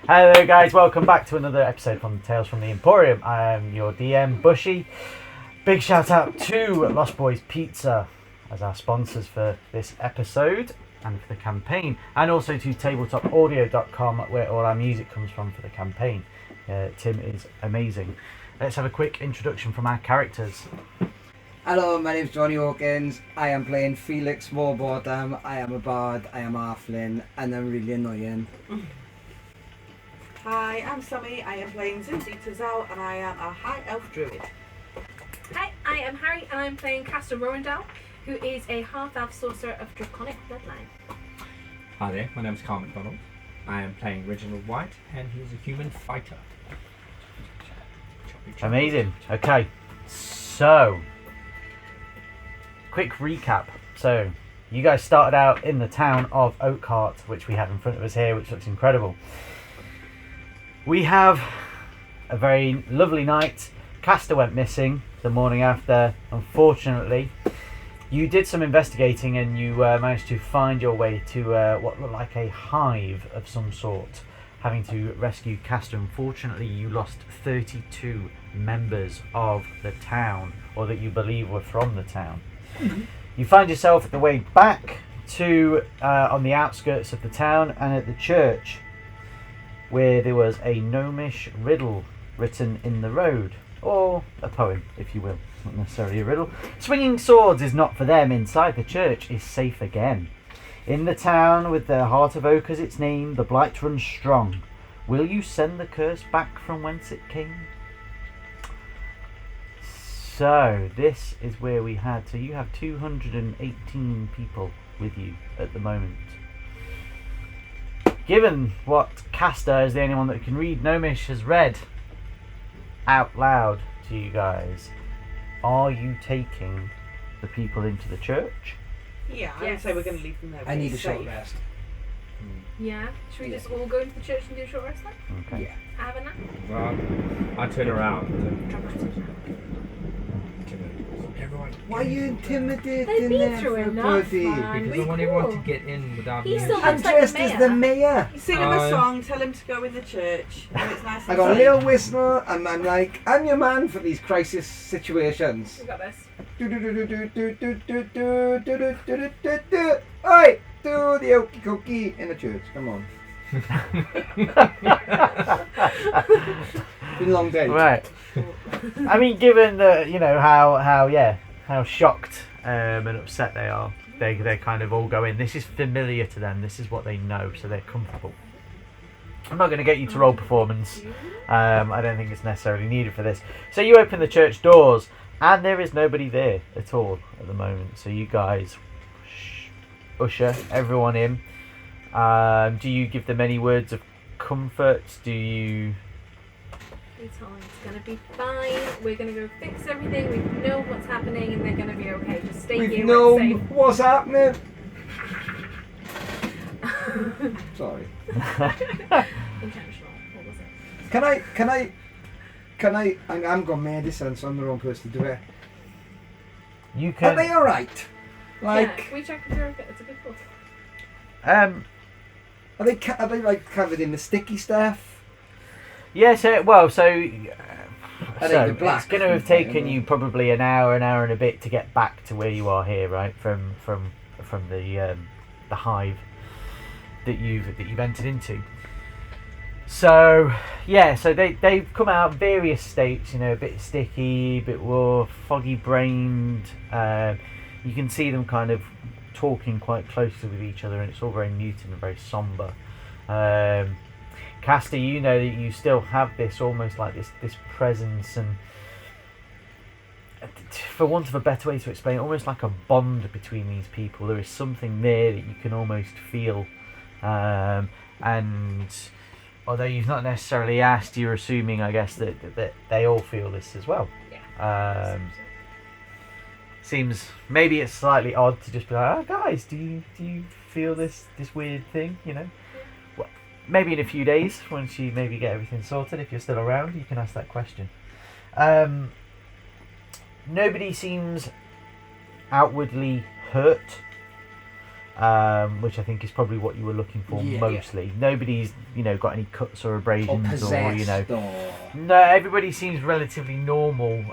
Hello guys, welcome back to another episode from Tales from the Emporium. I am your DM, Bushy. Big shout out to Lost Boys Pizza as our sponsors for this episode and for the campaign, and also to tabletopaudio.com where all our music comes from for the campaign. Tim is amazing. Let's have a quick introduction from our characters. Hello, my name's Johnny Hawkins. I am playing Felix Morebottom. I am a bard, I am halfling, and I'm really annoying. Hi, I'm Sammy. I am playing Zinzi Tazal and I am a high elf druid. Hi, I am Harry and I'm playing Castor Rowendell, who is a half-elf sorcerer of Draconic bloodline. Hi there, my name is Carl McDonald. I am playing Reginald White and he is a human fighter. Amazing. Okay, so quick recap. So you guys started out in the town of Oakheart, which we have in front of us here, which looks incredible. We have a very lovely night. Castor went missing the morning after, unfortunately. You did some investigating and you managed to find your way to what looked like a hive of some sort, having to rescue Castor. Unfortunately, you lost 32 members of the town, or that you believe were from the town. You find yourself at the way back to on the outskirts of the town and at the church, where there was a gnomish riddle written in the road, or a poem, if you will, not necessarily a riddle. Swinging swords is not for them. Inside the church is safe again. In the town, with the heart of oak as its name, the blight runs strong. Will you send the curse back from whence it came? So, this is where we had. So you have 218 people with you at the moment. Given what Castor, is the only one that can read Gnomish, has read out loud to you guys, are you taking the people into the church? Yeah, I would say we're going to leave them there. I need a safe. short rest. Yeah? Should we just all go into the church and do a short rest then? Okay. Yeah. Have a nap? Well, I turn around to Dramatic nap. everyone. Why are you intimidating They've been through enough, everybody? man. Because I want everyone to get in without He me. still I'm looks like the dressed as the mayor. You sing him a song, tell him to go in the church, and it's nice I and got a safe. little whistle, and I'm like, I'm your man for these crisis situations. We got this. Oi, do the okey cookie in the church. Come on. Been a long day. Right. I mean, given that, you know, how shocked and upset they are, they kind of all go in. This is familiar to them. This is what they know, so they're comfortable. I'm not going to get you to roll performance. I don't think it's necessarily needed for this. So you open the church doors, and there is nobody there at all at the moment. So you guys usher everyone in. Do you give them any words of comfort? Do you... We tell them it's going to be fine. We're going to go fix everything. We know what's happening and they're going to be okay. Just stay We've here. known what's happening. Sorry. Intentional. What was it? Can I? I'm got medicine, so I'm the wrong person to do it. You Are can... they alright? Yeah, Like, we check if they're okay. It's a good call. are they like covered in the sticky stuff? Yes, well, so Are they the black? it's going to have taken you probably an hour and a bit to get back to where you are here, right? From the hive that you've entered into. So yeah, so they've come out various states, you know, a bit sticky, a bit raw, foggy brained. You can see them kind of talking quite closely with each other, and it's all very muted and very somber. Castor, you know that you still have this almost like this presence, and for want of a better way to explain it, almost like a bond between these people. There is something there that you can almost feel, and although you've not necessarily asked, you're assuming, I guess, that they all feel this as well. Yeah. Seems maybe it's slightly odd to just be like, oh guys, do you feel this weird thing, you know? Well, maybe in a few days, once you maybe get everything sorted, if you're still around, you can ask that question. Nobody seems outwardly hurt. which I think is probably what you were looking for Yeah. mostly. Nobody's, got any cuts or abrasions Possessed, or, or... No, everybody seems relatively normal.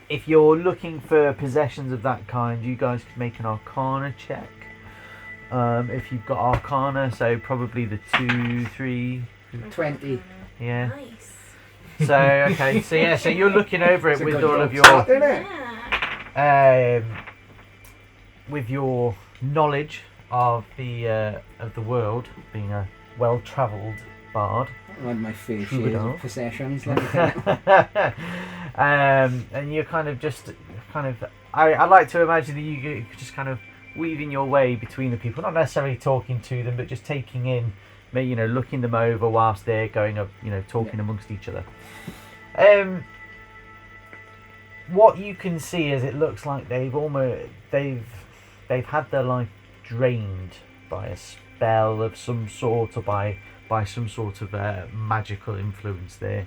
If you're looking for possessions of that kind, you guys could make an Arcana check. If you've got Arcana, so probably the 2, 3, 20. yeah. Nice. So okay, so you're looking over it It's a with good all of job start, your isn't it? Yeah. with your knowledge of the world, being a well-travelled bard. I had my fair share Troubadour. of possessions. Let me tell you. And you're kind of I like to imagine that you just kind of weaving your way between the people, not necessarily talking to them, but just taking in, looking them over whilst they're going up, talking amongst each other. What you can see is it looks like they've had their life drained by a spell of some sort, or by some sort of magical influence there.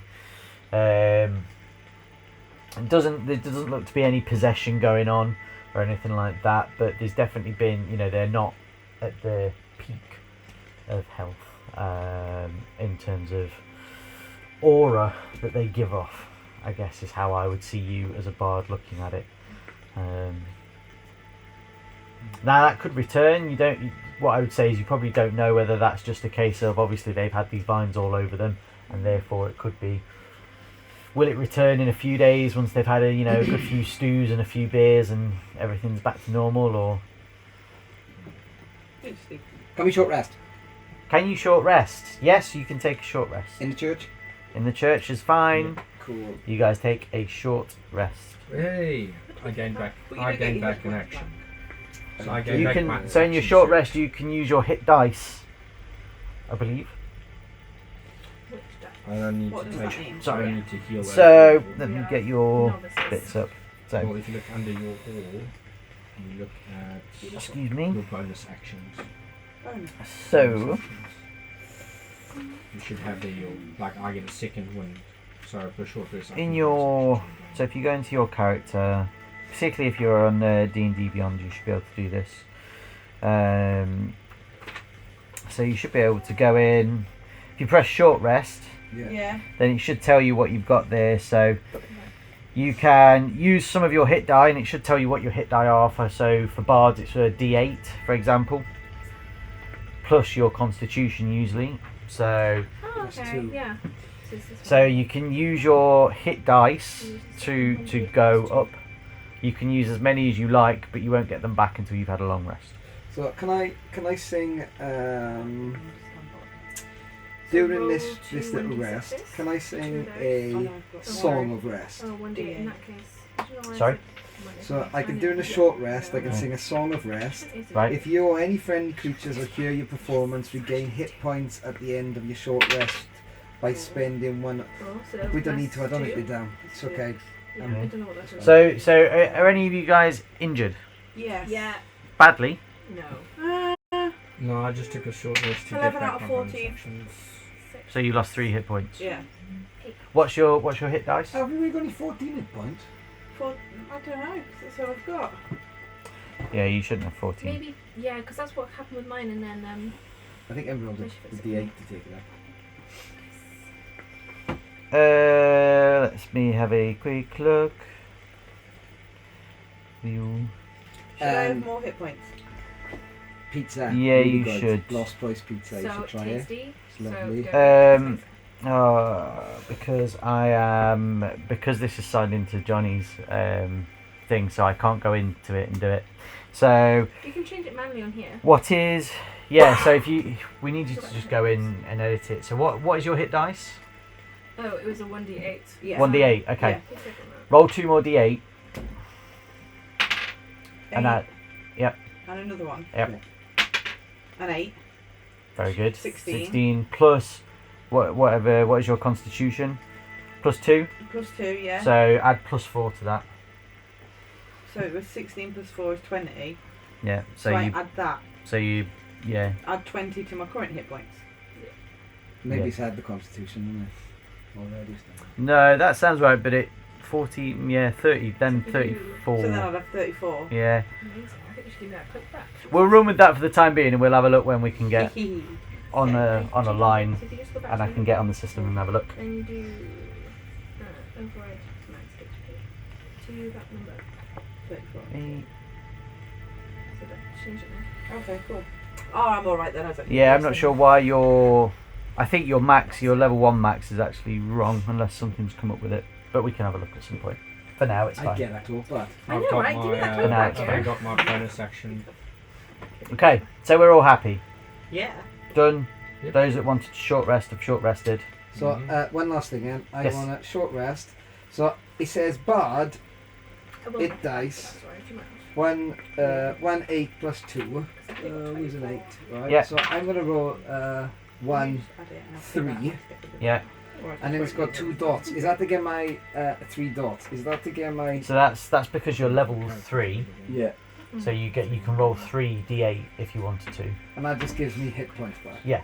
There doesn't look to be any possession going on or anything like that, but there's definitely been, they're not at the peak of health in terms of aura that they give off, I guess is how I would see you as a bard looking at it. Now that could return. What I would say is you probably don't know whether that's just a case of, obviously they've had these vines all over them, and therefore it could be, will it return in a few days once they've had a good few stews and a few beers and everything's back to normal, or Can we short rest? can you short rest? Yes, you can take a short rest. In the church? In the church is fine. Cool. You guys take a short rest. Hey, I gained back an action. So I gained You back can my so in your action short surge. rest you can use your hit dice, I believe. Which die? I don't need What to does take. that mean? I Sorry. don't need to heal. So everything. let me get your Novices. bits up. Well, So if you look under your hall, you look at excuse me. your bonus actions. Bonus. So Bonus actions. You should have your I get a second one. So for short rest. I in can your bonus action. so if you go into your character, particularly if you're on D&D Beyond, you should be able to do this. So you should be able to go in. If you press short rest, Yeah. then it should tell you what you've got there. So you can use some of your hit die, and it should tell you what your hit die are. So for bards, it's a D8, for example, plus your Constitution usually. So Oh, Plus okay. 2. Yeah. So this is so one. you can use your hit dice to go up. You can use as many as you like, but you won't get them back until you've had a long rest. So can I sing So during roll this two little 1d6s. rest? Can I sing Oh, a no, I've got song of rest? Oh, 1d8 in that case. I don't know why I Sorry? said 1d8. So I can during a short rest. I can sing a song of rest. Right. If you or any friendly creatures that hear your performance regain hit points at the end of your short rest by spending one. Oh, so We don't need to. I don't plus think two. we're down. It's okay. Yeah, Okay. I don't know what that is. So are any of you guys injured Yes. Yeah. badly? No. No, I just took a short rest to 11 get back out of my bonus 14. actions. So you lost 3 hit points. Yeah. What's your hit dice? Have we really got any 14 hit points? I don't know. That's what I've got. Yeah, you shouldn't have 14. Maybe, yeah, because that's what happened with mine, and then I think everyone's Wish the for D8 to take it up. Let me have a quick look. You. Should I have Um, more hit points? Pizza. Yeah, really you good. should. Lost price pizza. You so should try it. tasty. It's lovely. So go Because this is signed into Johnny's thing, so I can't go into it and do it. So you can change it manually on here. what is? So we need you to just go in and edit it. So what is your hit dice? Oh, it was a 1d8. Yeah. 1d8. Okay. Yeah. Please click on that. Roll 2 more d8 and Eight. that. Yep. And another one. Yep. An 8. Very good. 16. 16 plus whatever. What is your Constitution? Plus 2. Plus 2, yeah. So add plus 4 to that. So it was 16 plus 4 is 20. Yeah. So I add that. Yeah. Add 20 to my current hit points. Maybe Yeah. it's had the Constitution, isn't it? Already. No, that sounds right, but it 40, yeah, 30, then So 34. then I'd have 34. Yeah. Amazing. I think you should give me that quick back. We'll run with that for the time being, and we'll have a look when we can get on Okay. a line, So if you just go back and I to can get on the system and have a look. Then you do override max HP to that number. 34. So that change it now. Okay, cool. Oh, I'm alright then. I was like, Yeah, I'm not sure why I think your level 1 max is actually wrong, unless something's come up with it. But we can have a look at some point. For now, it's I fine. get that cool, but I know, right? Give me that code now back it's here. I got my bonus action. Okay, so we're all happy. Yeah. Done. Yep. Those that wanted short rest have short rested. so one last thing, then. I Yes. want a short rest. So it says bard, I will- it dice. Sorry, do you mind? 1 8 plus 2. Who's an 8, right? Yeah. So I'm gonna roll 1, 3, Yeah. and then it's got 2 dots. Is that to get my 3 dots? Is that to get my? So that's because you're level 3. Yeah. So you can roll 3 d8 if you wanted to. And that just gives me hit points back. Yeah.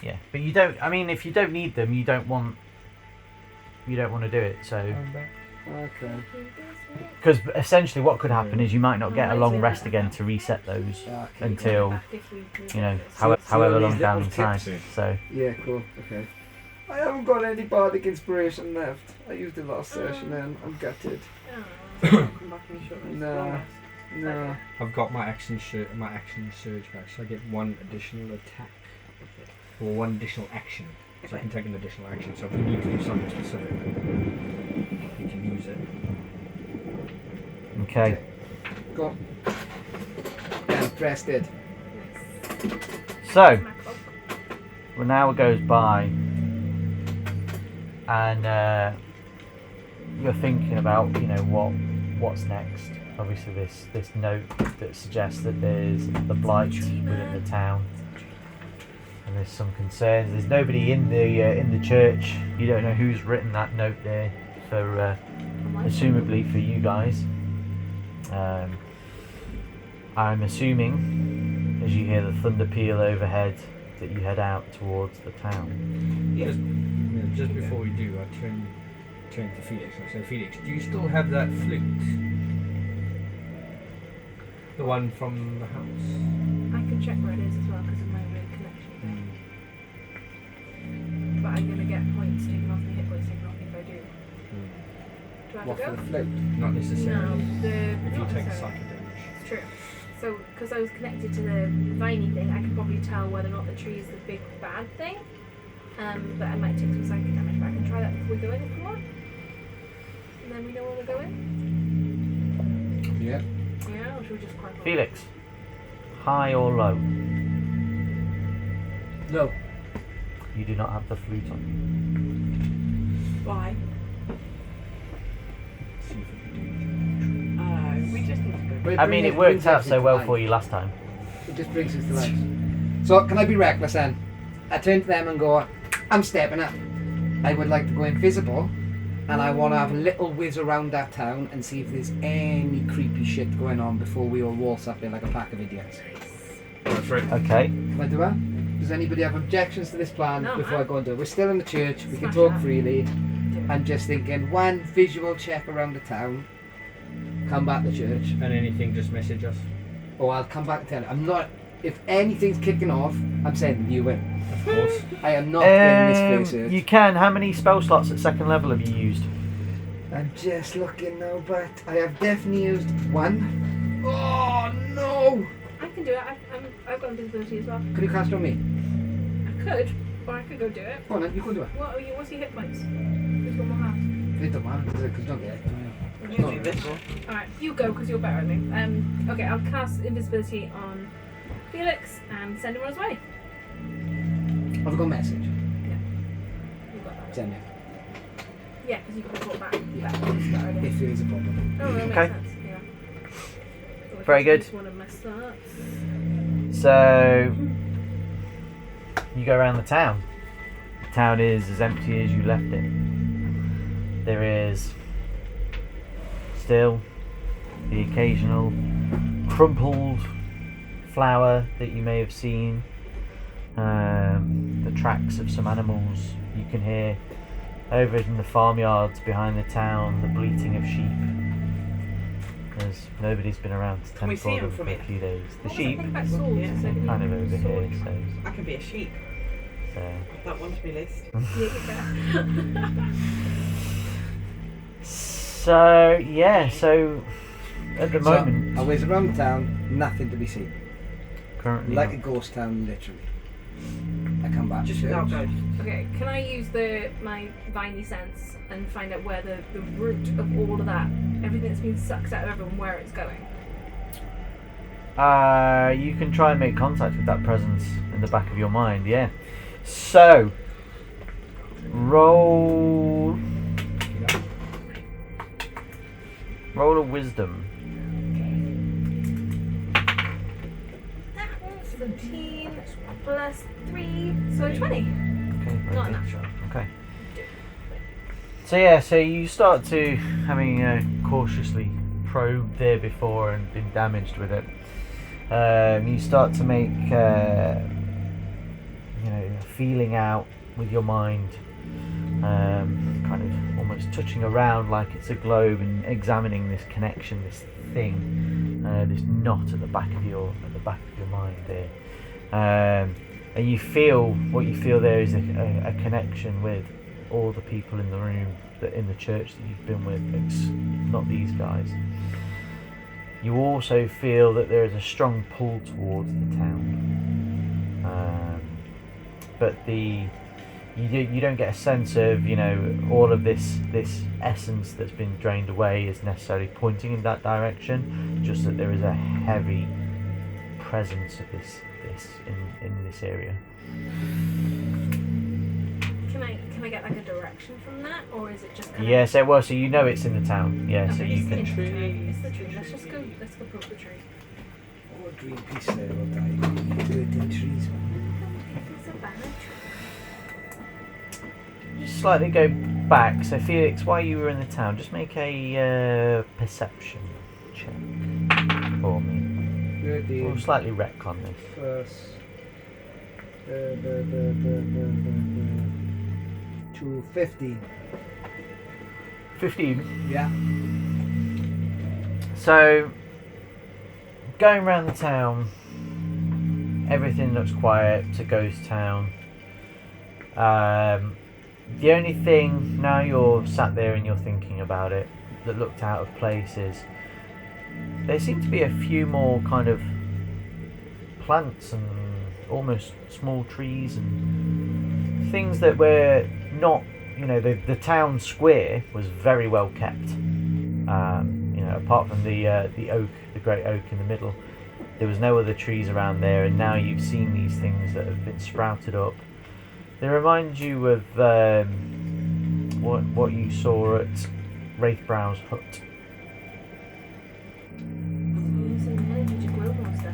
Yeah, but you don't. I mean, if you don't need them, you don't want to do it. So Okay. because essentially what could happen is you might not get a long rest again to reset those Okay. until Back if we move you know this. however these long down the little time. tips. So Yeah, cool. Okay. I haven't got any bardic inspiration left. I used it last session and I'm gutted. Oh. Come back and show us. No. No. I've got my action surge back, so I get 1 additional attack or 1 additional action. So I can take an additional action. So if we need to do something specific, we can use it. okay. Go. Yeah, pressed it. Nice. So My cloak. well, an hour goes by, and you're thinking about what's next. Obviously, this note that suggests that there's the blight within the town, and there's some concerns. There's nobody in the church. You don't know who's written that note there for assumably for you guys. I'm assuming, as you hear the thunder peal overhead, that you head out towards the town. Just before we do, I turn to Felix. I say, Felix, do you still have that flute? The one from the house. I can check where it is as well because of my weird connection. But I'm gonna get points taken off my hit points taken off if I do. Do I have What to for go? the float? Not necessarily. No, If you not take necessarily. psychic damage. It's true. So, because I was connected to the viney thing, I can probably tell whether or not the tree is the big bad thing. But I might take some psychic damage, but I can try that before we go in if you want. And then we know where we're going. Yeah. Yeah, or should we just crack on? Felix, high or low? No. You do not have the flute on. Why? See if we can We just need to go. But I mean, it worked out so well for you last time. It just brings us to life. So, can I be reckless then? I turn to them and go, I'm stepping up. I would like to go invisible, and I want to have a little whiz around that town and see if there's any creepy shit going on before we all waltz up there like a pack of idiots. Go for it. Okay. Can I do that? Does anybody have objections to this plan No, before I go and do it? We're still in the church, we can Smash talk that. freely. Do it. I'm just thinking, one visual check around the town, come back to church. And anything, just message us. Or I'll come back and tell you. I'm not, if anything's kicking off, I'm sending you in. Of course. I am not getting this place You searched. can. How many spell slots at second level have you used? I'm just looking now, but I have definitely used 1. Oh no! I can do it. I've got invisibility as well. Could you cast on me? I could, or I could go do it. Go on then, you can do it. What's your hit points? Who's got more half? It don't matter, because you don't get it. You do this one. Alright, you go because you're better at me. Okay, I'll cast invisibility on Felix and send him on his way. I've got a message. You got that. Send it. Yeah, because you can report back. Yeah. That's a better idea. If there is a problem. Oh, that makes Okay. sense. Yeah. Very good. Just one of my slots. So you go around the town. The town is as empty as you left it. There is still the occasional crumpled flower that you may have seen, the tracks of some animals. You can hear over in the farmyards behind the town, the bleating of sheep. As nobody's been around to Can we tend see for 'em them from for a here? few days. The What was that sheep thing about swords? Yeah. Is there are gonna kind of be over sword here, tracks? I can be a sheep. so Add that one to my list. So yeah, so at the moment, I was around town, nothing to be seen. currently, Like a ghost town, literally. I come back Just to without church. ghosts. Okay, can I use my viney sense and find out where the root of all of that, everything that's been sucked out of everyone, where it's going? you can try and make contact with that presence in the back of your mind. Yeah. So roll a wisdom. 17 plus 3, so 20. Okay. very Not good. natural. Okay. So yeah, so you start to, having cautiously probed there before and been damaged with it, you start to make, feeling out with your mind, kind of almost touching around like it's a globe and examining this connection, this thing, this knot at the back of your mind there. And you feel, what you feel there is a connection with all the people in the room, in the church that you've been with. It's not these guys. You also feel that there is a strong pull towards the town, but you don't get a sense of all of this essence that's been drained away is necessarily pointing in that direction. Just that there is a heavy presence of this in this area. Can I get like a direction from that, or is it just kind Yeah, so it's in the town. Yeah, so Okay, you it's can. the tree. It's the tree. Let's go poke the tree. Oh, Greenpeace there will die. You do it in trees, man. It's a bad tree. Just slightly go back. So Felix, while you were in the town, just make a perception check for me. We'll slightly retcon this. Plus, 215. 15. Yeah. So, going around the town, everything looks quiet. It's a ghost town. The only thing, now you're sat there and you're thinking about it, that looked out of place is there seem to be a few more kind of plants and almost small trees and things that were not, the town square was very well kept. Apart from the oak, the great oak in the middle, there was no other trees around there, and now you've seen these things that have been sprouted up. They remind you of what you saw at Wraithbrow's hut. Using energy to grow more stuff.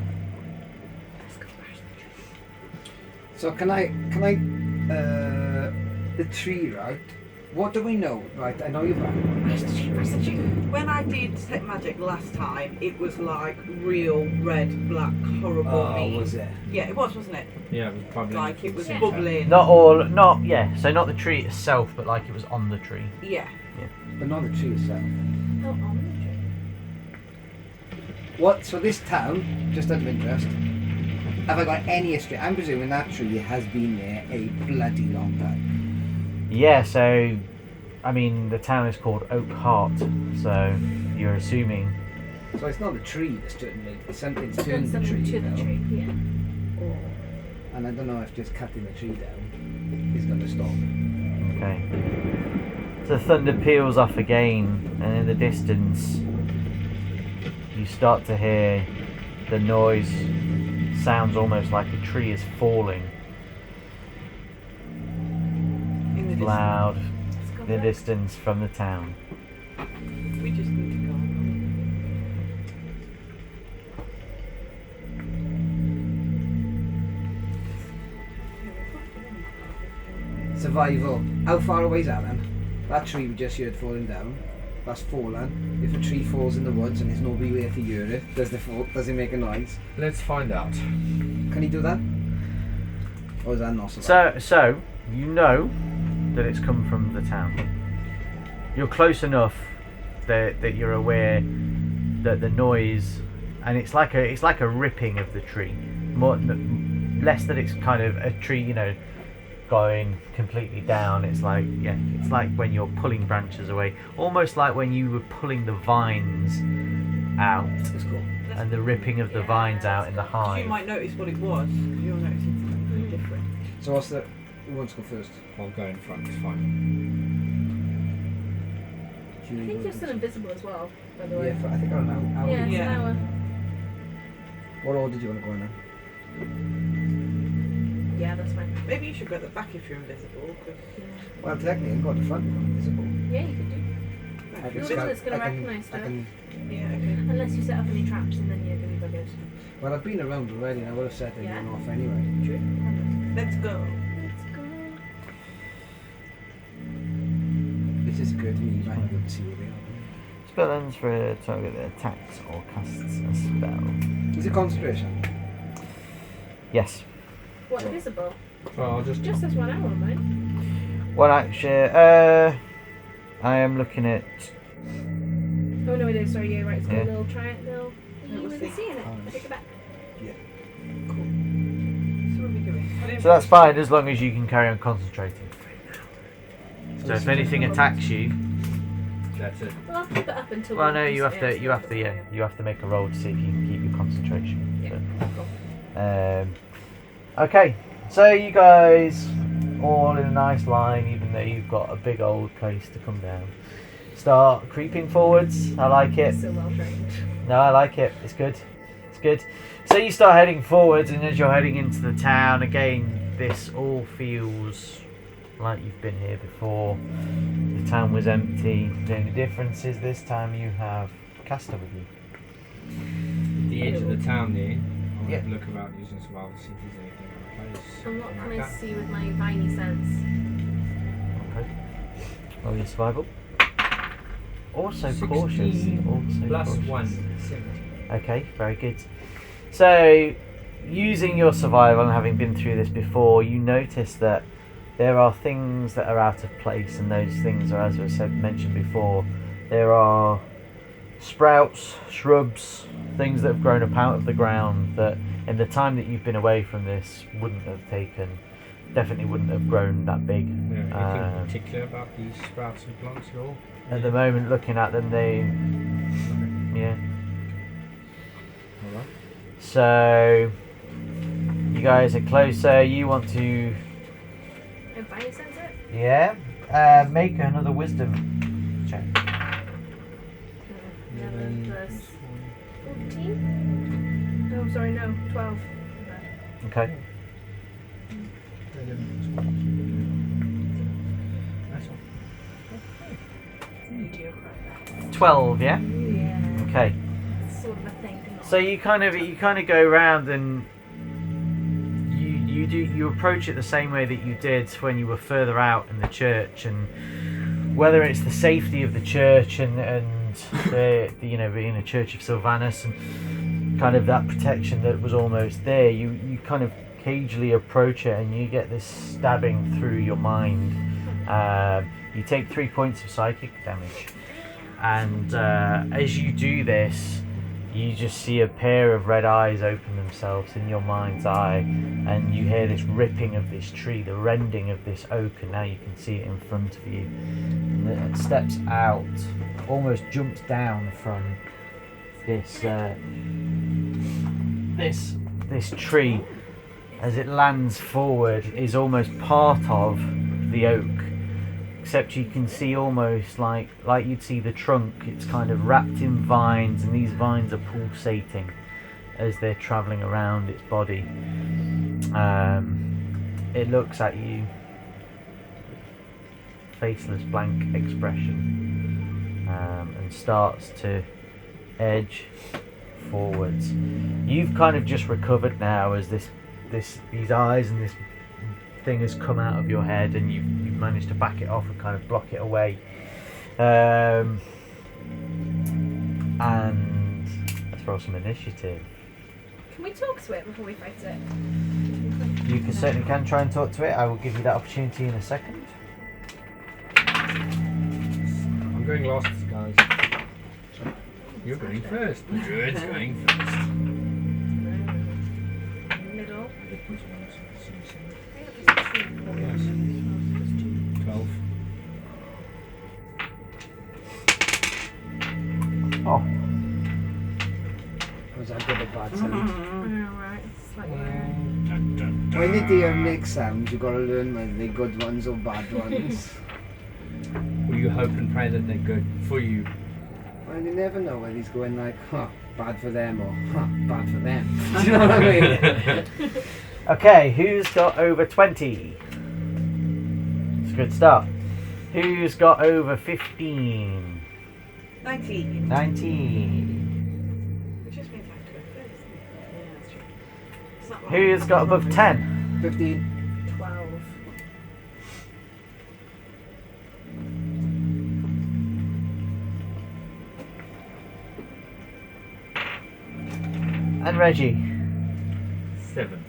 Let's go bash the tree. So can I the tree, right? What do we know, right? I know you're back. When I did Detect Magic last time, it was like real red, black, horrible Oh, meat. was it? Yeah, it was, wasn't it? Yeah, it was probably Like it was Yeah. bubbling. So not the tree itself, but like it was on the tree. Yeah. But not the tree itself. Oh, on the tree. What? So this town, just out of interest, have I got any history? I'm presuming that tree has been there a bloody long time. Yeah, so the town is called Oakheart, so you're assuming. So it's not the tree that's turned me. Something's Done turned the something tree. to the now. tree, yeah. And I don't know if just cutting the tree down is going to stop. Okay. So thunder peals off again, and in the distance, you start to hear the noise. Sounds almost like a tree is falling. In the Loud Let's go in the back. distance from the town. distance. We just need to go. Survival. How far away is that then? That tree we just heard falling down. That's fallen. If a tree falls in the woods and there's nobody there to hear it, does it make a noise? Let's find out. Can he do that? Or is that not survival? So you know that it's come from the town. You're close enough that you're aware that the noise, and it's like a ripping of the tree, less that it's kind of a tree, you know, going completely down. It's like when you're pulling branches away, almost like when you were pulling the vines out, That's cool. and the ripping of the vines out in the hive. You might notice what it was. You're noticing something very different. So who wants to go first? I'll go in front, it's fine. I think you're still invisible as well, by the way. Yeah, I think I don't know. Yeah, it's Yeah. an hour. What order do you want to go in now? Yeah, that's fine. Maybe you should go at the back if you're invisible. Cause Well, technically, I can go at the front if I'm invisible. Yeah, you could do. I You're can the scout- one that's going I to can- recognise I stuff. can- yeah, okay. Unless you set up any traps and then you're going to be buggered. Well, I've been around already and I would have set Yeah. everyone off anyway. True. Let's go. Let's go. It just occurred to me you might not be able to see where they are. Spell ends for a target that attacks or casts a spell. Is it concentration? Yes. What, invisible? Well, I'll just. Just as 1 hour, mate. One action. I am looking at. Oh no, it is. Sorry, you're right. It's got Yeah. a little triangle. You Little were thing. seeing it. I take it back. Cool. So what are we doing? So that's fine as long as you can carry on concentrating. So if anything attacks you, That's it. Well, I'll keep it up until. well, we no, do you have something to, else. you have to, yeah, you have to make a roll to see if you can keep your concentration. Yeah. Cool. Okay, so you guys all in a nice line, even though you've got a big old place to come down. Start creeping forwards. I like it. So well trained. No, I like it. It's good. It's good. So you start heading forwards, and as you're heading into the town, again, this all feels like you've been here before. The town was empty. The only difference is this time you have Castor with you. The edge of the town there. I'll Yeah. look about using survival, see if there's anything out of place. And what Like can I that. see with my viney sense? Okay. Roll your survival. Also 16 cautious. Also Plus cautious. 1, 17. Okay, very good. So, using your survival and having been through this before, you notice that there are things that are out of place, and those things are, as I said, mentioned before, there are sprouts, shrubs, things that have grown up out of the ground that in the time that you've been away from this definitely wouldn't have grown that big. Yeah, anything Um, particular about these sprouts and plants at all? At the moment, looking at them, yeah. Alright. So, you guys are closer. You want to, And viney sense it? yeah, make another wisdom check. 11 plus 14? Oh, sorry, no, 12. Okay. That's all. Mediocre. 12, yeah? Yeah. Okay. It's sort of a thing. So you kind of go around and you approach it the same way that you did when you were further out in the church, and whether it's the safety of the church and the being a church of Sylvanus and kind of that protection that was almost there, you kind of cagely approach it and you get this stabbing through your mind. You take 3 points of psychic damage, and as you do this, you just see a pair of red eyes open themselves in your mind's eye, and you hear this ripping of this tree, the rending of this oak, and now you can see it in front of you. And it steps out, almost jumps down from this this tree. As it lands forward, is almost part of the oak, except you can see almost like you'd see the trunk. It's kind of wrapped in vines, and these vines are pulsating as they're travelling around its body. It looks at you, faceless, blank expression, and starts to edge forwards. You've kind of just recovered now as these eyes and this thing has come out of your head, and you've managed to back it off and kind of block it away. And let's roll some initiative. Can we talk to it before we fight it? You certainly can try and talk to it. I will give you that opportunity in a second. going last, guys. You're going first. The druid's going first. Middle. It was one, so it's I think I'll just do 4. Yes. Just 2. 12. Oh, Was that good or bad sound? Alright, slightly lower. Dun, dun, dun. When you do make sounds, you gotta learn whether they're good ones or bad ones. Well, you hope and pray that they're good for you. Well, you never know whether he's going like, huh, bad for them or, huh, bad for them. Do you know what I mean? okay. Who's got over 20? It's a good start. Who's got over 15? 19. 19. It just means I have to go first. Yeah, that's true. It's not like- Who's got above 10? 15. 12. And Reggie? 7.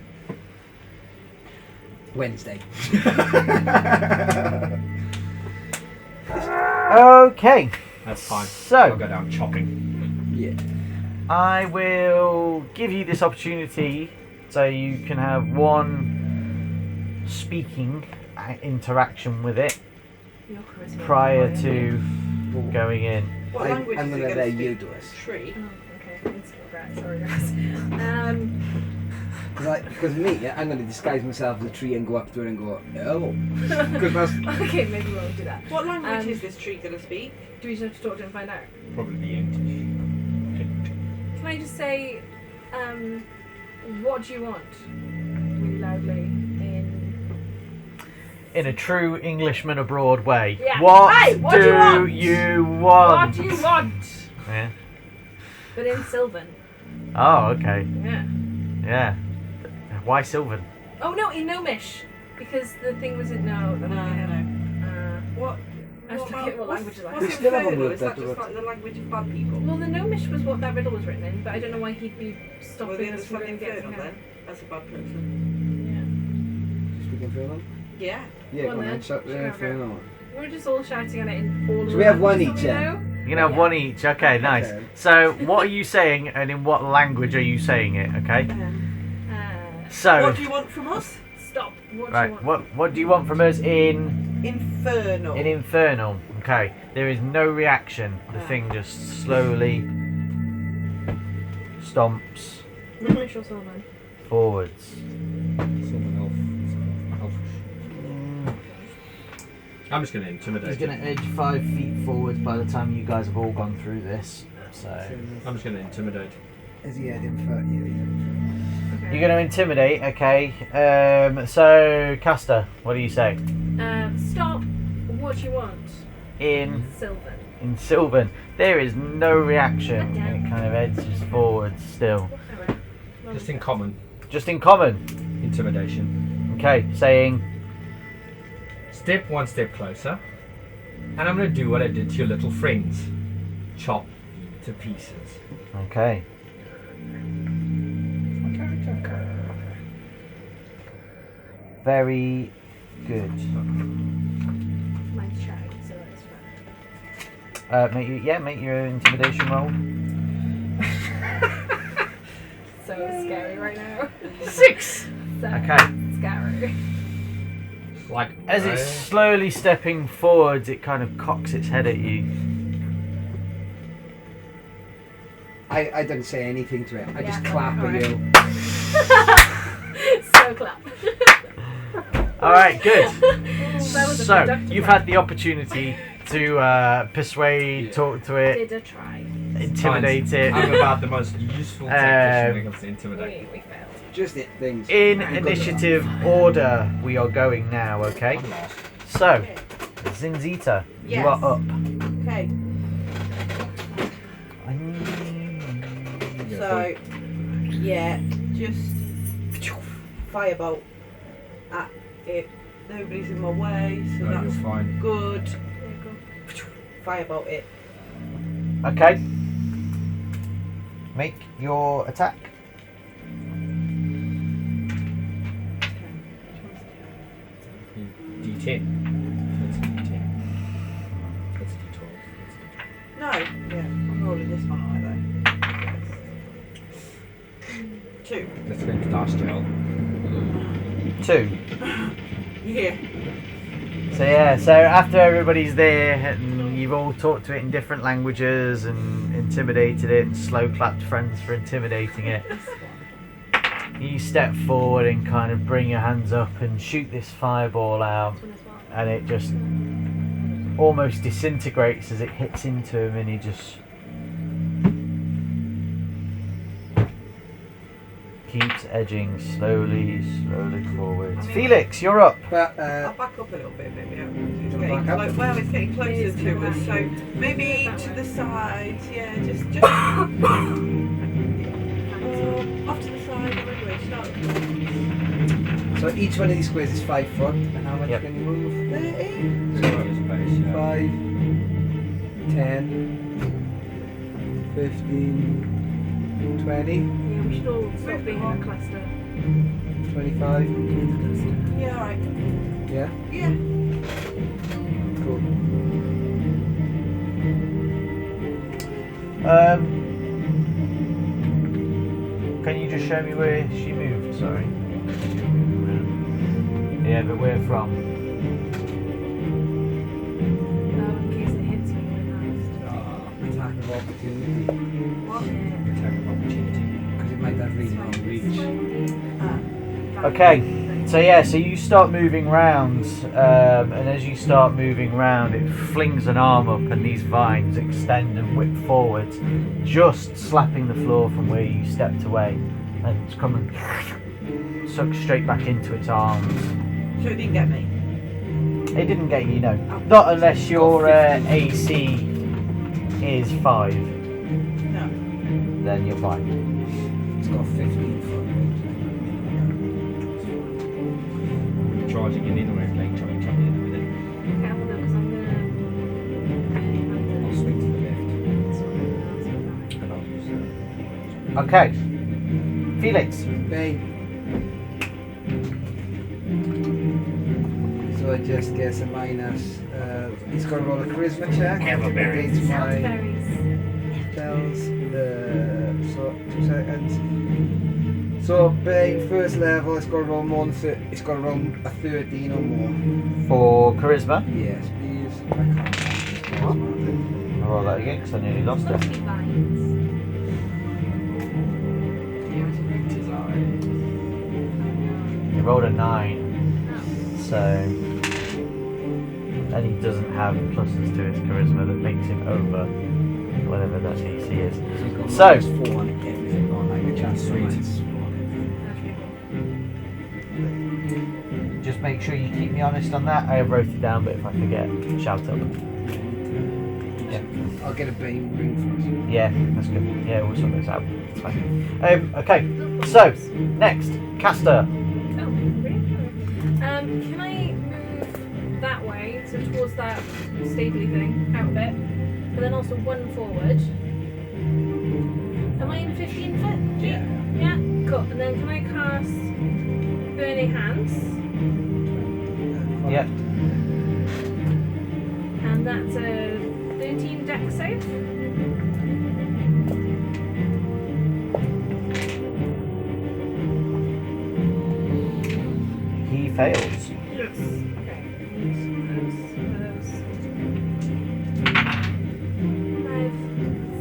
Wednesday. Okay. That's fine. So- I'll go down chopping. Yeah. I will give you this opportunity so you can have one speaking interaction with it Your charisma. prior to going in. What language I'm is gonna it let going to you speak? do it. Oh, Tree. okay. Instant regret. Sorry, guys. Because me, I'm going to disguise myself as a tree and go up to it and go, hello. Because that's... Okay, maybe we won't do that. What language Um, is this tree going to speak? Do we just have to talk to him and find out? Probably the English. Can I just say, what do you want? Really loudly In a true Englishman abroad way. Yeah. What, Hey, what do you want? you want? What do you want? Yeah. But in Sylvan. Oh, okay. Yeah. Yeah. Why Sylvan? Oh no, in Gnomish. Because the thing was in no. No. What? I was looking at what languages I What's We still haven't Infernal? worked Is that out just what- like the language of bad people? Well, the Gnomish was what that riddle was written in, but I don't know why he'd be Well, stopping they us from understand going to get to Infernal him. then, as a bad person. Speaking for them? Yeah. Yeah, Go on go on, then. shut Sure, the go. phone on. Yeah. We're just all shouting at it in all So the we have one languages each, that we yeah? know. You can have one each. Okay, nice. Okay. So, what are you saying, and in what language are you saying it? Okay. So, What do you want from us? Stop. What do right. you want? What do you want from us in Infernal. Infernal? Okay. There is no reaction. The thing just slowly stomps Gnomish or Sylvan? forwards. Someone else. I'm just going to intimidate He's going it. to edge 5 feet forwards by the time you guys have all gone through this. So I'm just going to intimidate. Is he heading for you? Okay. you're going to intimidate. Okay. So Caster, what do you say? Stop. What do you want? In Sylvan. Sylvan, there is no reaction. It kind of edges forwards still. Whatever. Just in common. Just in common. Intimidation. Okay, saying Step one step closer. And I'm going to do what I did to your little friends. Chop to pieces. okay. Very good. Mine's shouting, so that's fine. Make your intimidation roll. So scary right now. 6. So Okay. scary. Like As it's slowly stepping forwards, it kind of cocks its head at you. I didn't say anything to it. I just Yeah, clap at alright. you. So clap. All right, good. That was a So productive you've one. had the opportunity to persuade, talk to it, Did a try. intimidate it. I'm about the most useful tactician when it comes to intimidate. We failed. Just it things. In Good initiative order, we are going now. Okay. I'm lost. So, Zinzita, you Yes. are up. Okay. So, yeah, just firebolt at it. Nobody's in my way, so No, you're that's fine. good. There you go. Firebolt it. Okay. Make your attack. D10. That's a D10. That's a D12. That's a rolling this one, are they? 2. Let's go into last gel. 2. Yeah. So yeah, so after everybody's there and you've all talked to it in different languages and intimidated it and slow clapped friends for intimidating it, you step forward and kind of bring your hands up and shoot this fireball out, and it just almost disintegrates as it hits into him, and he just keeps edging slowly forwards. Felix, you're up. But I'll back up a little bit, maybe. It's Wanna getting back up? well, it's getting closer to us, so maybe to the side. Yeah, just off to the side. Anyway, start. so each one of these squares is 5 foot, and how much Yep. can you move? 30. So as a base, yeah. 5, 10, 15, 20, Yeah, we should all stop being in a cluster. 25. Yeah, alright. Yeah, Yeah. cool. Can you just show me where she moved? Sorry. Yeah, but where from? In case it hits me really Attack of opportunity, What? fast. Attack of opportunity. because it might have really long reach. Okay, so yeah, so you start moving round, and as you start moving round, it flings an arm up, and these vines extend and whip forwards, just slapping the floor from where you stepped away, and it's coming sucked straight back into its arms. So it didn't get me. It didn't get you, no. Not unless your AC is 5, No. then you're fine. It's got 15 foot range. Charging in either way, like trying to come in with it. Careful though, because I'm I'll swing to the left. gonna. And I'll use Okay, Felix. Bang. So I just guess a minus. He's got to roll a charisma check against my Berries. spells. So 2 seconds. So Bane first level, it's got to roll more than it's got to roll a 13 or more. For charisma. Yes, please. I can't. I'll roll that again because I nearly lost it. Lovely vines. He rolled a 9, Oh. so and he doesn't have pluses to his charisma that makes him over whatever that AC is. He's got So- minus 4 on everything on like a chance to minus 4 on everything. Just make sure you keep me honest on that. I have wrote it down, but if I forget, shout up. Yeah. I'll get a Bane ring first. Yeah, that's good. Yeah, we'll sort this out. It's fine. Okay, so next, caster. Oh, really? Can I move that way, so towards that stabley thing, out a bit, but then also one forward? Am I in 15 foot? Yeah. Yeah? Cool. And then can I cast Burning Hands? Yep. And that's a 13 dex save. He fails. Yes. Okay. Those. 5,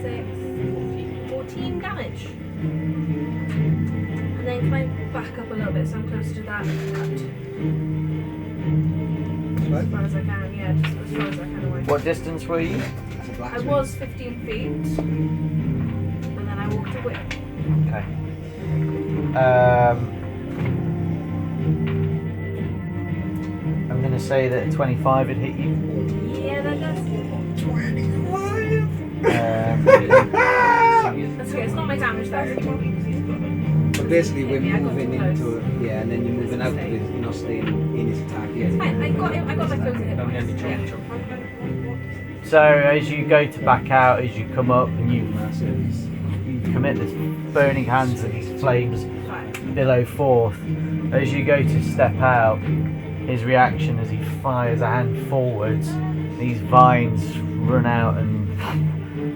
6, 14 damage. And then can I back up a little bit so I'm closer to that cut? As far as I can, yeah, just as far as I can away. What distance were you? That's a black I was 15 feet, but then I walked away. Okay. I'm going to say that a 25 would hit you. Yeah, that does. 25! That's okay, it's not my damage though. So basically we're Yeah, I got moving too close. into it, yeah, and then you're moving out of it, you're not staying in his attack yet. I got my close hit Only points. chop, Yeah. chop. So as you go to back out, as you come up and you commit this burning hands and these flames billow forth, as you go to step out, his reaction as he fires a hand forwards, these vines run out and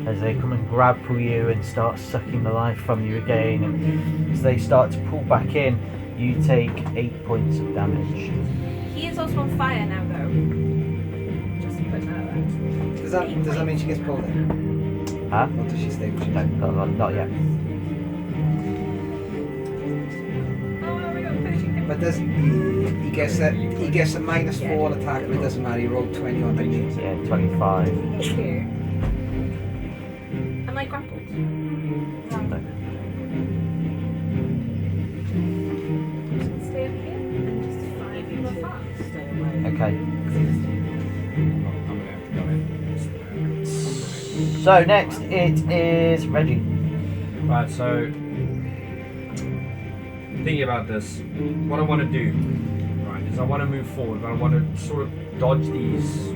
as they come and grapple you and start sucking the life from you again. And as they start to pull back in, you take 8 points of damage. He is also on fire now, though. Just putting that out there. Does that mean she gets pulled in? Huh? Or does she stay where she is? No, not yet. Oh, we got 13. But does he gets a -4 attack, but it doesn't matter. He rolled 20 on the knees. Yeah, 25. Thank you. Am I grappled? No. I'm just gonna stay up here and just find him apart. Stay away. Okay. I'm gonna have to go in. So next it is Reggie. Right, so thinking about this, what I want to do, right, is I want to move forward, but I want to sort of dodge these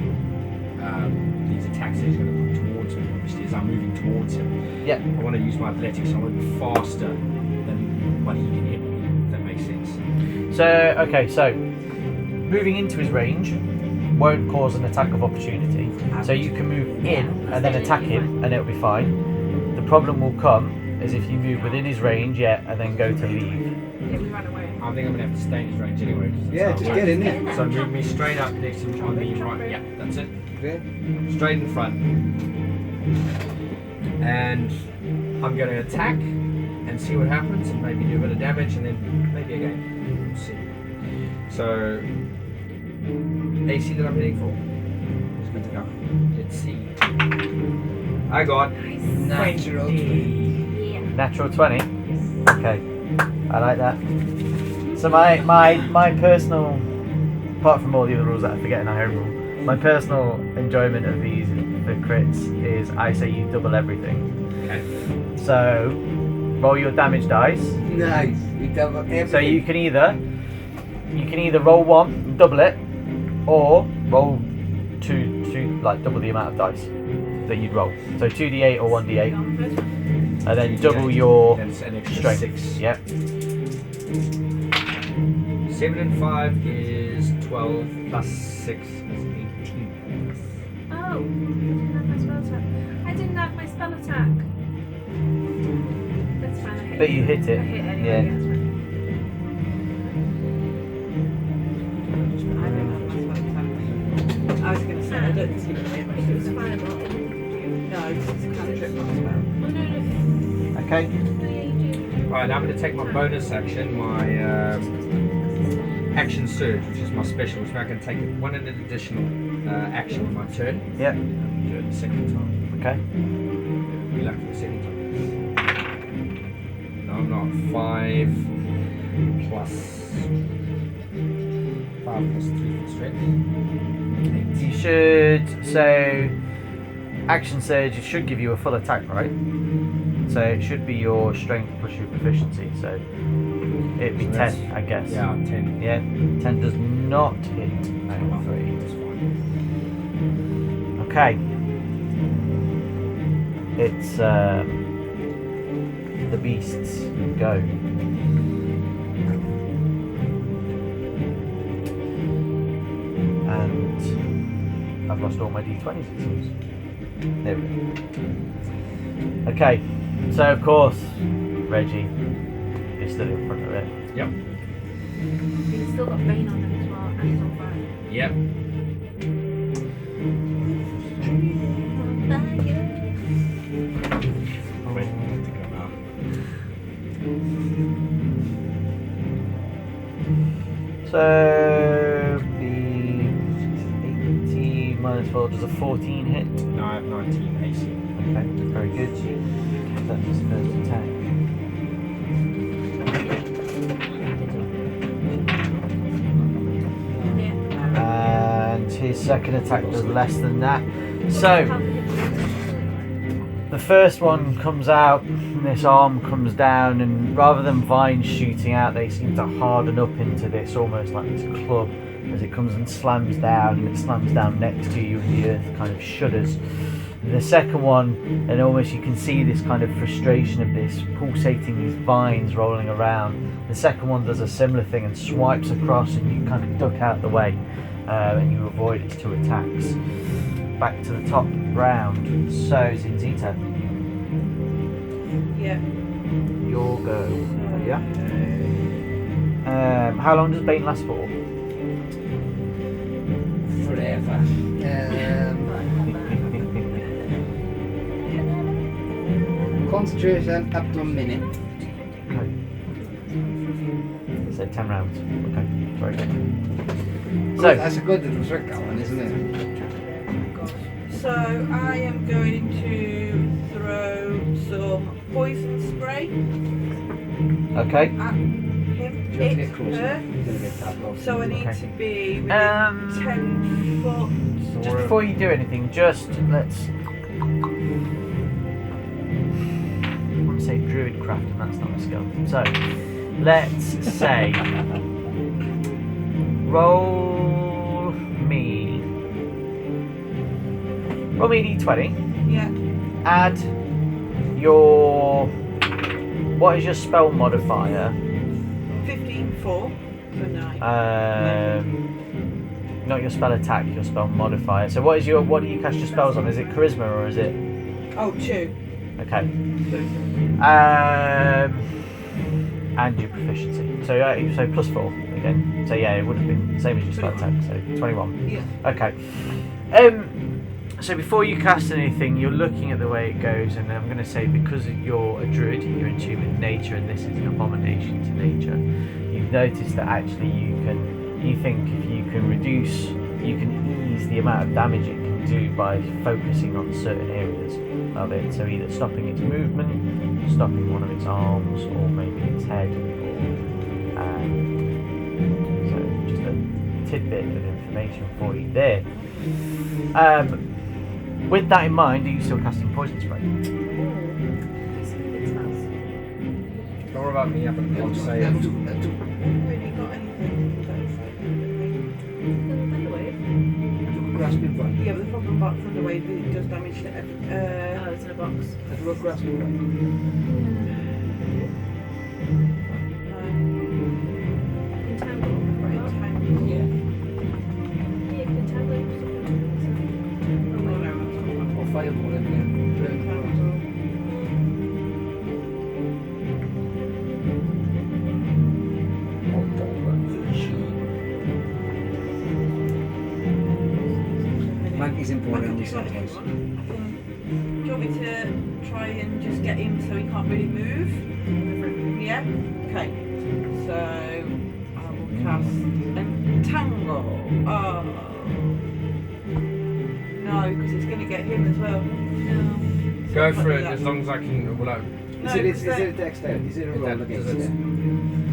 attacks that he's going to put towards me. Obviously, as I'm moving towards him, Yeah. I want to use my athletics. I want to be faster than what he can hit me. If that makes sense. So okay, so moving into his range won't cause an attack of opportunity. So you can move in and then attack him, and it'll be fine. The problem will come is if you move within his range, and then go to leave. Yeah, we ran away. I think I'm going to have to stay in his range anyway. 'Cause that's Yeah, how just it get works. in there. So move me straight up next to me on the right. Yeah, that's it. Okay. Straight in front. And I'm going to attack and see what happens, and maybe do a bit of damage, and then maybe again. We'll see. So, AC that I'm hitting for. It's good to go. Let's see. I got Natural 20. Yeah. Natural 20. Okay, I like that. So my personal, apart from all the other rules that I forget in our home rule, my personal enjoyment of these the crits is I say you double everything. Okay. So roll your damage dice. Nice. We double everything. So you can either roll one and double it, or roll two like double the amount of dice that you'd roll. So 2d8 or 1d8, and then double your That's an extra strength. 6. Yep. 7 and 5 is 12, plus 6 is 18. Oh, I didn't have my spell attack. I didn't have my spell attack. That's fine. I hit But you hit it. I hit anyway. Yeah. That's fine. I don't have my spell attack. I was going to say, I don't see what it If it was is. fireball, it wouldn't do. No, because it's cantrip, not spell. Oh, no. Okay. No, yeah, you do. Right, I'm going to take my bonus action, my action surge, which is my special, which means I can take one additional action on my turn. Yep. Do it the second time. Okay. Be lucky the second time. No, I'm not. 5 plus 3 for strength. You should, so action surge, it should give you a full attack, right? So it should be your strength plus your proficiency, so it'd be So 10, that's- I guess. Yeah, 10. Yeah, 10 does not hit, I'm afraid. That's fine. Okay. It's the beasts go. And I've lost all my d20s, it seems. There we go. Okay, so of course, Reggie is still in front of it. Yep. He's still got Bane on him as well, and he's on fire. Yep. I'm ready to go now. So the 18 minus 4 does a 14 hit. No, I have 19 AC. Okay, very good. That's his first attack. And his second attack does less than that. So the first one comes out, and this arm comes down, and rather than vines shooting out, they seem to harden up into this, almost like this club, as it comes and slams down, and it slams down next to you, and the earth kind of shudders. And the second one, and almost you can see this kind of frustration of this pulsating, these vines rolling around. The second one does a similar thing and swipes across, and you kind of duck out the way, and you avoid its two attacks. back to the top round. So Zinzita, Yeah. your go. So, Yeah. How long does Bane last for? Forever. Concentration up to a minute. Okay. So 10 rounds. Okay, very good. So So, that's a good little trick, that one, isn't it? So I am going to throw some poison spray okay. at him. Do you want to get closer? Her. You're gonna get tapped off. So I need Okay. to be within 10 foot. Just before you do anything, just let's. I want to say druidcraft, and that's not a skill. So, let's say. Roll me d20. Yeah. Add your. What is your spell modifier? 15 4 for 9. Not your spell attack, your spell modifier. So what do you cast your spells on? Is it charisma or is it? Oh, 2. Okay. And your proficiency. So so +4 again. So yeah, it would have been the same as your spell attack. So 21. Yeah. Okay. So before you cast anything, you're looking at the way it goes, and I'm going to say because you're a druid, you're in tune with nature, and this is an abomination to nature. You've noticed that actually you think if you can ease the amount of damage it can do by focusing on certain areas of it. So either stopping its movement, stopping one of its arms, or maybe its head. So just a tidbit of information for you there. With that in mind, are you still casting poison spray? Big smells. Don't worry about me having a save. Haven't really got anything. Thunderwave. Grasping vine. Yeah, but the problem about Thunderwave is it does damage to every. Oh, it's in a box. Have you got grasping vine? Entangle. Right, Oh, entangle. Yeah. yeah, you can entangle it. Oh, wait. Or fireball in there. Maggie's Emporium, we said twice. Do you want me to try and just get him so he can't really move? Yeah? Okay. So I will cast Entangle. Oh. No, because it's going to get him as well. No. Go for it as long as I can. Well, No, Is it a dexterity? Is it a roll against does it- it?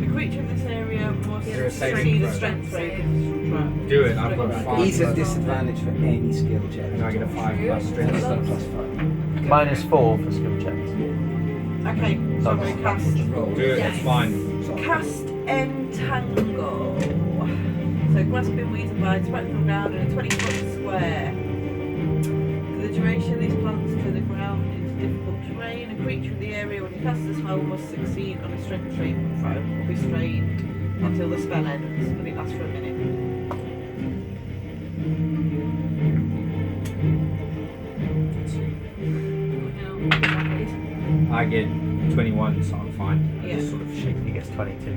the creature in this area must Is there a saving succeed a throw? strength save. do it. I've got 5. He's at disadvantage for any skill check. And I get a 5 plus He's strength. got a +5. -4 for skill checks. Okay, so I'm going to cast. Roll. Do it. It's fine. Cast Entangle. So grasping weeds and vines spread from the ground in a 20-foot square. For the duration, these plants to the ground into difficult terrain. A creature in the area when you cast the spell must succeed on a strength saving throw or be strained until the spell ends, and it lasts for a minute. I get 21, so I'm fine. I Yeah. just sort of shake. He gets 22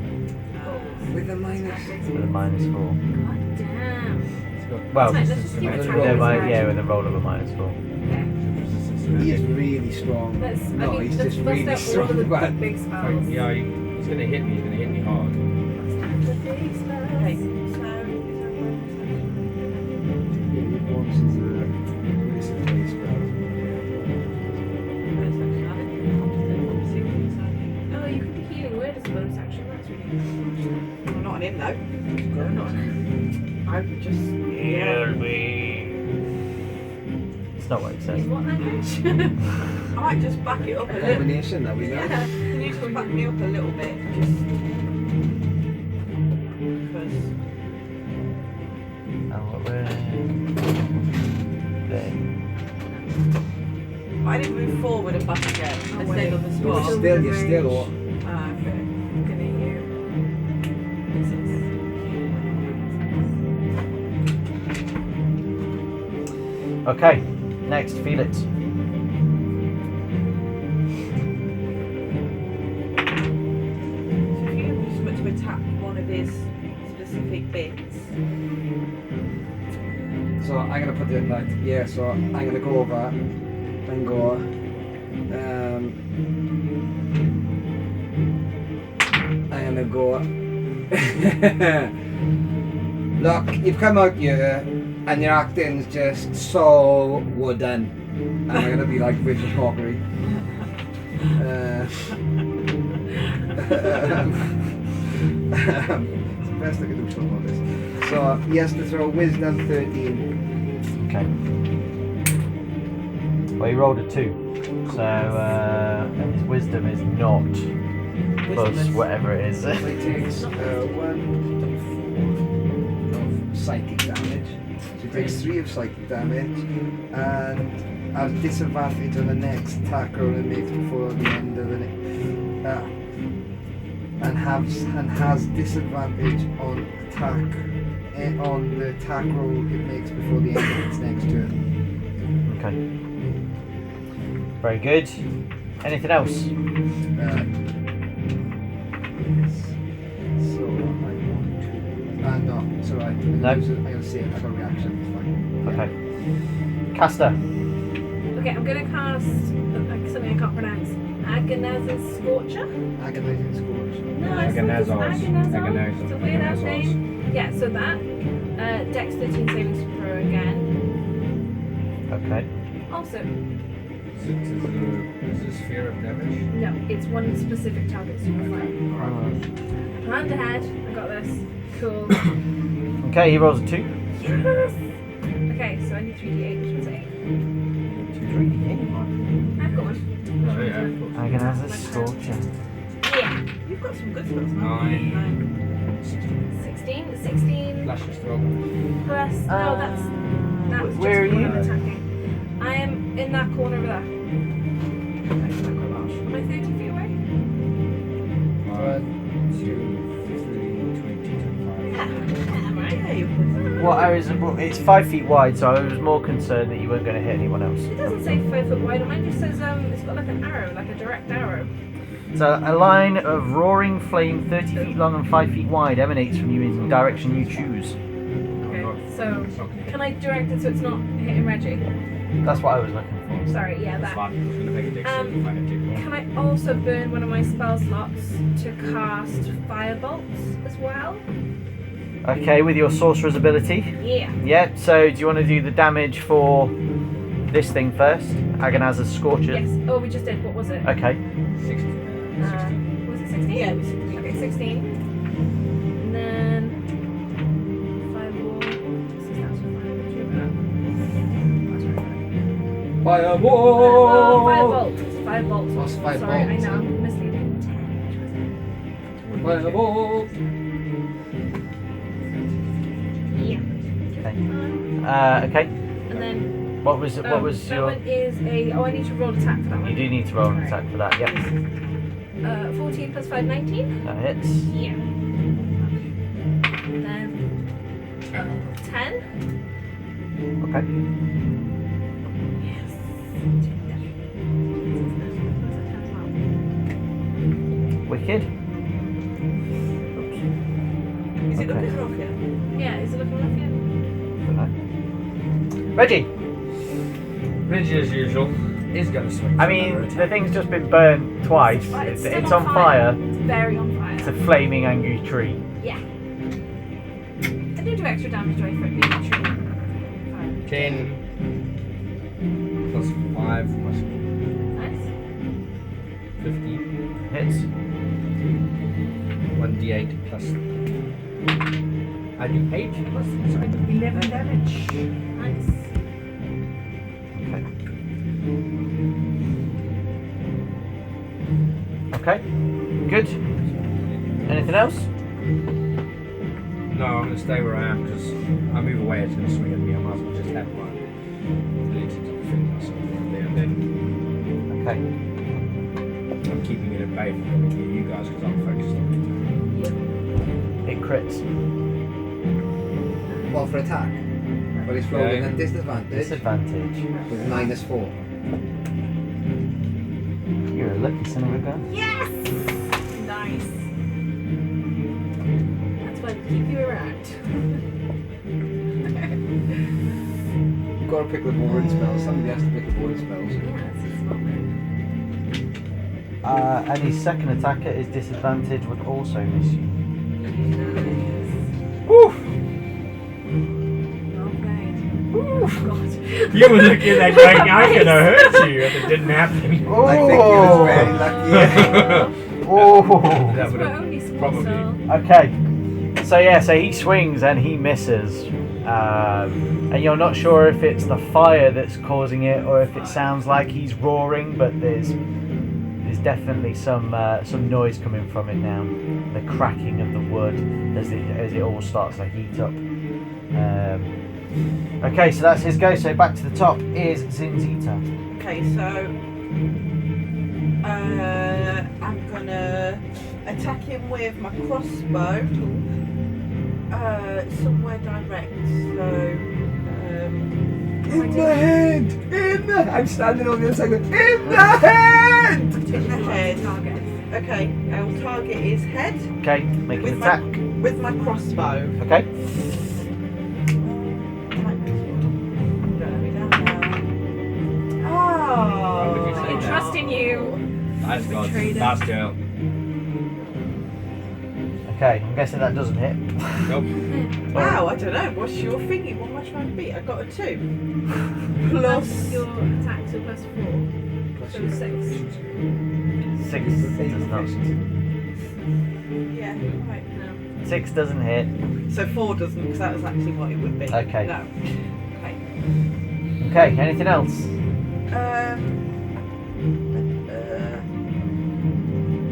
With a minus. with a -4. God damn. Well, Let's just keep it With a track roll. of his yeah, hand. with a roll of a -4. Okay. He is really strong. Let's, No, he's let's just bust really out all strong, of the but big spells. Yeah, he's gonna hit me. He's gonna hit me hard. The big spells. Okay, so Yeah, your bonus is wisdom based spells. Oh, you can do healing word as a bonus action. That's really good. well, not on him though. No, not on him. I would just. Heal me. It's not what it says. Use what language? I might just back it up a A little. combination that we know. Yeah, can you just back me up a little bit? Just because. I didn't move forward and back again. I stayed on the But spot. you're still. Ah, okay. Looking at you. This is. Okay, next, Felix. So if you just want to attack one of his specific bits. So I'm gonna put it like yeah. So I'm gonna go over and go. I'm gonna go. Look, you've come out here and your acting's just so wooden. And I'm gonna be like Richard Hawkery. It's the best I can do something like this. So he has to throw Wisdom 13. Okay. Well, he rolled a 2. So, and his wisdom is not plus Wisdom is- whatever it is. So he takes 1 of psychic damage. So he takes 3 of psychic damage and has disadvantage on the next attack roll it makes before the end of the and has disadvantage on on the attack roll it makes before the end of its next turn. Okay. Very good. Anything else? Yes. So I want to. No, it's alright. I'm No? gonna say it. I got a reaction. It's fine. Okay. Caster. Okay, I'm gonna cast something I can't pronounce. Agonaz's Scorcher? Agonizing Scorch. No, it's not just Agonazos. Agonazos. It's a weird ass Agonazos. name. Yeah, so that. Dex 13 saving throw again. Okay. Also, Is it a sphere of damage? no, it's one specific target, so you're fine. Planned ahead. I got this. Cool. Okay, he rolls a 2. Yes! Okay, so I need 3d8, which was 8. 3d8. I've got one. Oh, yeah. Agonaz's Scorcher. Yeah. You've got some good spells. 9. 16. 16 Lashes throw. plus. No, that's where just are you? one attacking. I am in that corner over there. Am I 30 feet away? 1, 2, 3, 20, 25. Yeah, right. Yeah, you've What areas? It's 5 feet wide, so I was more concerned that you weren't going to hit anyone else. It doesn't say 5 foot wide. Mine just says it's got like an arrow, like a direct arrow. So a line of roaring flame 30 feet long and 5 feet wide emanates from you in the direction you choose. Okay, so can I direct it so it's not hitting Reggie? That's what I was looking for. Sorry, yeah, That's that. fine. I'm just going to make a dex save if I have to. Can I also burn one of my spell slots to cast firebolts as well? Okay, with your sorcerer's ability. Yeah. Yeah, so do you want to do the damage for this thing first? Agonaz's Scorcher? Yes. Oh, we just did. What was it? Okay. 16. Was it 16? Yeah, it was 16. Okay, 16. And then fireball. Fireball! Firebolt. What's Sorry, I firebolt? know. I'm misleading. 10. Fireball! Yeah. Okay. And then What was that your? one is a. Oh, I need to roll attack for that one. You do need to roll an attack for that. Yep. 14 plus 5, 19. That hits. Yeah. Then 10. Okay. Yes. Wicked. Is it Okay. looking rough yet? Yeah, is it looking rough yet? Reggie. Reggie, as usual, is going to swing. I for mean, another the attack. thing's just been burnt twice. It's It's still on fire. It's very on fire. It's a flaming angry tree. Yeah. I do extra damage to it for it being a tree. 10 plus 5 plus Nice. 15. Hits. 1d8 plus. I do 8 plus. So I do 11 damage. Nice. Okay. Good. Anything else? No, I'm going to stay where I am because I move away, it's going to swing at me. I might as well just have my ability to defend myself right there and then. Okay. I'm keeping it at bay from coming near you guys because I'm focused on It crits. Well, for attack. but it's rolling Yeah. at disadvantage Disadvantage. with -4. You're a lucky son of a gun. Yes! Nice. That's why we keep you around. You've got to pick the boring spells. Somebody has to pick the boring spells. Yeah, that's a smart move. Any second attacker is disadvantage would also miss you. Woo! Okay. Oh God. You were looking at that going, I'm gonna hurt you, and it didn't happen. I think he was very lucky. Oh. That That's would my have only small probably- cell. Okay. So yeah, so he swings and he misses. And you're not sure if it's the fire that's causing it or if it sounds like he's roaring, but there's definitely some noise coming from it now. The cracking of the wood as it all starts to heat up. Okay, so that's his go. So back to the top is Zinzita. Okay, so I'm gonna attack him with my crossbow. Somewhere direct. So In the head! In the I'm standing on the other side. In the head! in the head. Target. Okay, I'll target his head Okay, make an with attack. with my crossbow. Okay. Why would you Oh. say I trust in you. That's God. Betrayed him. Last girl. Okay, I'm guessing that doesn't hit. Nope. Wow, I don't know. What's your thingy? What am I trying to beat? I got a 2. Plus. Your attack, so +4. So 6. 6 does not. Yeah, right. No. 6 doesn't hit. So 4 doesn't, because that was actually what it would be. Okay. No. Okay. Okay, anything else?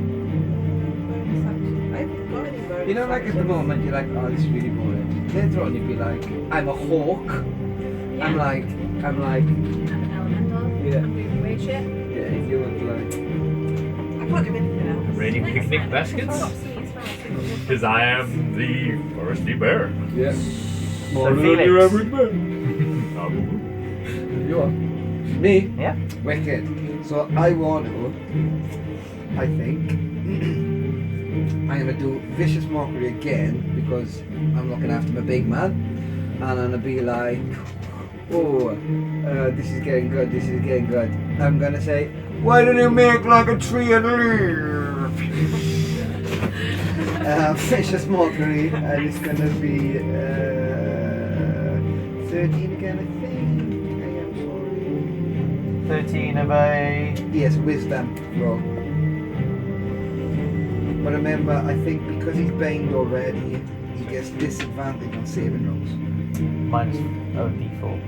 Bonus action. I haven't got any bonus You know, like at the actions. moment, you're like, oh, this is really boring. Later on, you'd be like, I'm a hawk. Yeah. I'm like, I'm an elemental. Yeah. I'm doing weird shit. yeah, if you want to like, I can't do anything else. Ready Nice, picnic nice. baskets? I've got obscene spells, so you've got- Because I am the foresty bear. yeah. So Felix. You are. Me? Yeah. Wicked. So I want to, I think, I'm going to do Vicious Mockery again because I'm looking after my big man. And I'm going to be like, oh, this is getting good, this is getting good. I'm going to say, why don't you make like a tree and leave? Vicious Mockery, and it's going to be 13 again, I think. I am sorry. 13 of a... Yes, wisdom roll. But remember, I think because he's baned already, he gets disadvantage on saving rolls. minus d4.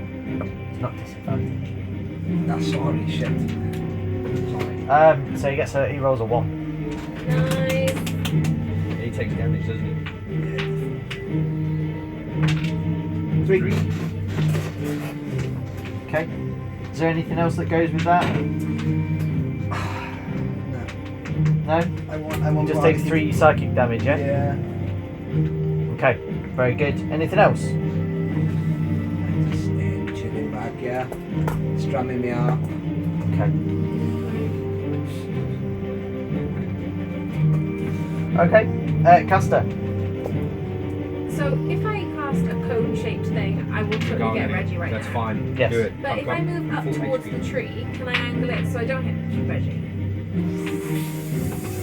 It's not disadvantage. That's sorry, shit. Sorry. So he rolls a 1. Nice. He takes damage, doesn't he? 3. Okay. Is there anything else that goes with that? No. No? I want Just Barney. takes 3 psychic damage, yeah? Yeah. Okay. Very good. Anything else? Just chilling back, yeah. Strumming me up. Okay. Okay. Caster. So if I cast a cone-shaped thing, I will totally Go on, get then. Reggie right That's now. fine. Yes. Do it. But I've if got I move up full towards HP. the tree, can I angle it so I don't hit Reggie?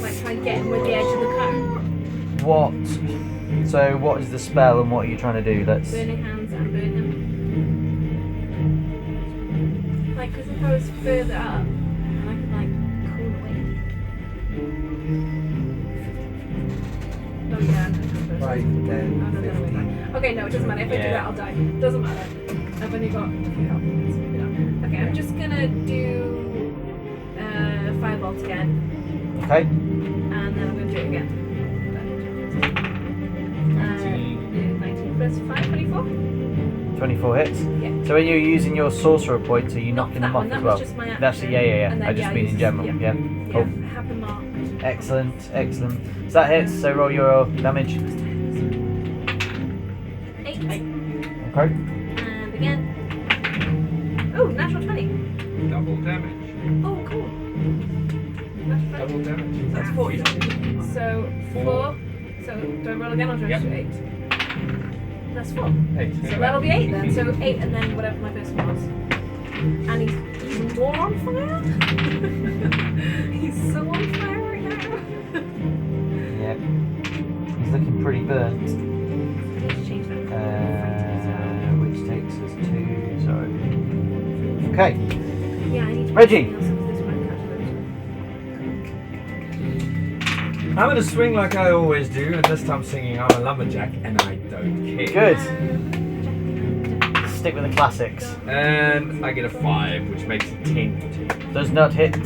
Like try and get him with the edge of the cone. What? So what is the spell and what are you trying to do? Let's... Burning hands and burn him. Like, because if I was further up, and I could like cool away. Oh yeah, I can 5, 10, Oh, no, 15. okay, no, it doesn't matter. If I do Yeah. that, I'll die. Doesn't matter. I've only got a few health points. Okay, I'm just gonna do firebolt again, Okay. and then I'm gonna do it again. 19 plus 5, 24? 24 hits. Yeah. So when you're using your sorcerer points, are you Not knocking that them one, off that as was well? just my action. That's yeah. And then, I just yeah, mean use in this- general. yeah. Yeah. Yeah, Cool. I have them marked. Excellent. So that hits. So roll your damage. 8. Okay. And again. Oh, natural 20. Double damage. Oh, cool. Natural 20. Double damage. That's 40. So 4. So do I roll again or do I Yep. shoot 8? That's 4. Hey, So that'll be 8 then. So 8 and then whatever my first one was. And he's even more on fire. He's so on fire right now. Yep. He's looking pretty burnt. I need to change that. Which takes us to. Sorry. Okay. Yeah, I need to Reggie. put something else up this one, catch I'm gonna swing like I always do, and this time singing I'm a lumberjack, and I don't care. Good. Stick with the classics. And I get a 5, which makes it 10. Does not hit.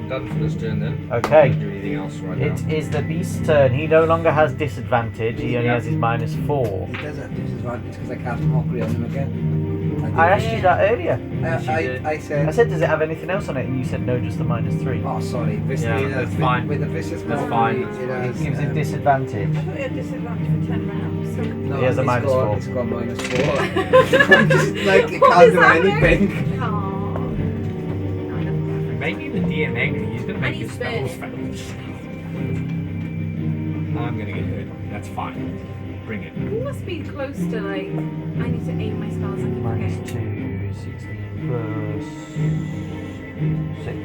Done for this turn then. Okay. Don't do anything else right now. It is the beast's turn. He no longer has disadvantage. He only Yep. has his -4. He does have disadvantage because I cast mockery on him again. I asked you that earlier. I said. I said, does it have anything else on it? And you said no, just the -3. Oh, sorry. Yeah, that's fine. With the vicious That's mockery, fine. it has, It gives it disadvantage. I thought he had disadvantage for 10 rounds. So No, He has a it's got- -4. It's got -4. I'm just like, it What can't is do happening? anything. Maybe the DM angry, he's gonna make And his he's spells burnt. fail. I'm gonna get hurt. That's fine. Bring it. he must be close to like. I need to aim my spells. I keep forgetting. -2, 16 plus 6.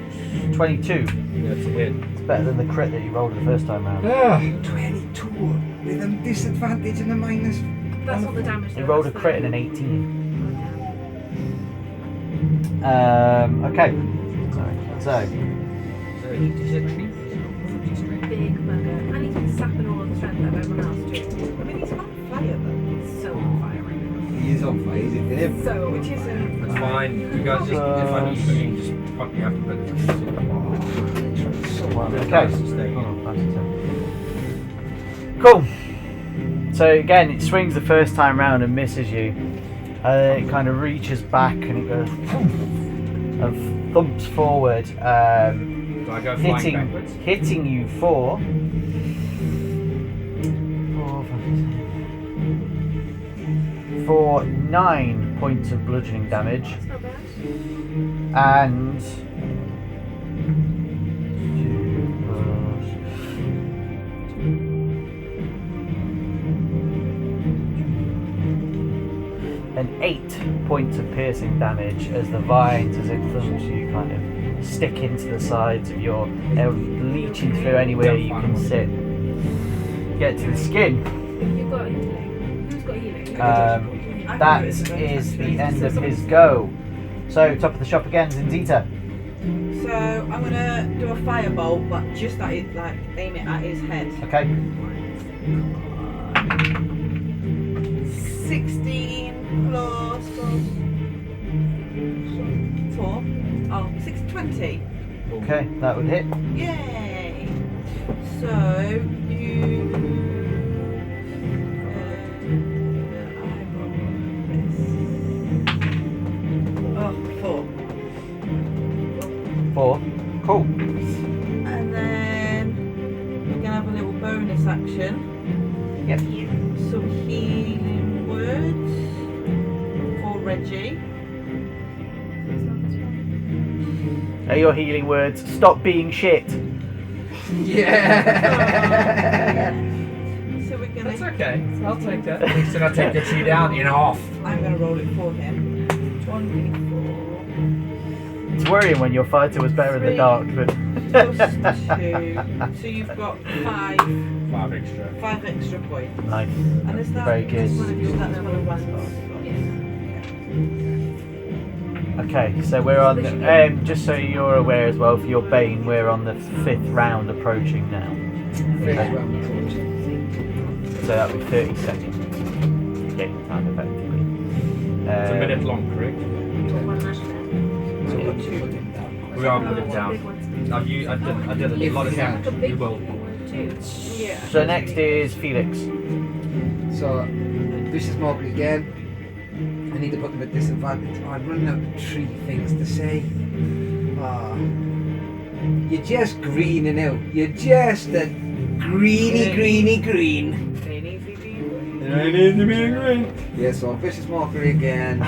22. That's a hit. It's better than the crit that you rolled the first time round. 22 with a disadvantage and a minus. That's not the damage. He though, rolled a that's crit and an 18. Okay. Sorry. So, So he's a tree. Big bugger. And he's been sapping all of the strength of everyone else too. I mean, he's on fire though. He's so on fire right now. He is on fire, is it? So Which is That's fine. You guys just, if I need to, just fuck me up a bit. okay. Cool. So again, it swings the first time round and misses you. It kind of reaches back and it goes and thumps forward, Do I go flying backwards? hitting you for 9 points of bludgeoning damage That's not bad. and 8 points of piercing damage as the vines, as it thumps you, kind of stick into the sides of your, leeching through anywhere you can sit. Get to the skin. You've got healing. Who's got healing? That is the end of his go. So, top of the shop again, Zinzita. So I'm gonna do a firebolt, but just at it, like aim it at his head. Okay. 16 plus 4. Oh, 620. Okay, that would hit. Yay! So you. I roll this. Oh, 4. 4. Cool. And then we're gonna have a little bonus action. Yep. Some healing words for Reggie. Are your healing words, stop being shit. Yeah. So we're gonna. That's okay. I'll take that. At least I'll take the tree down in half. I'm gonna roll it for him. 1d4 It's worrying when your fighter was better in the dark, but... plus 2. So you've got 5 extra points. Nice. And is that Very good. just one of your that's one of West Boss? Okay, so we're on the, just so you're aware as well, for your Bane, we're on the 5th round approaching now. So that'll be 30 seconds. Game time, effectively. It's a minute long, correct? We are putting down. I did a lot of damage. You will. Yeah. So next is Felix. So, vicious mockery again. I need to put them at disadvantage. Oh, I'm running out of tree things to say. Ah, you're just greening out. You're just a greeny green. I need to be green. Yeah, so vicious mockery again.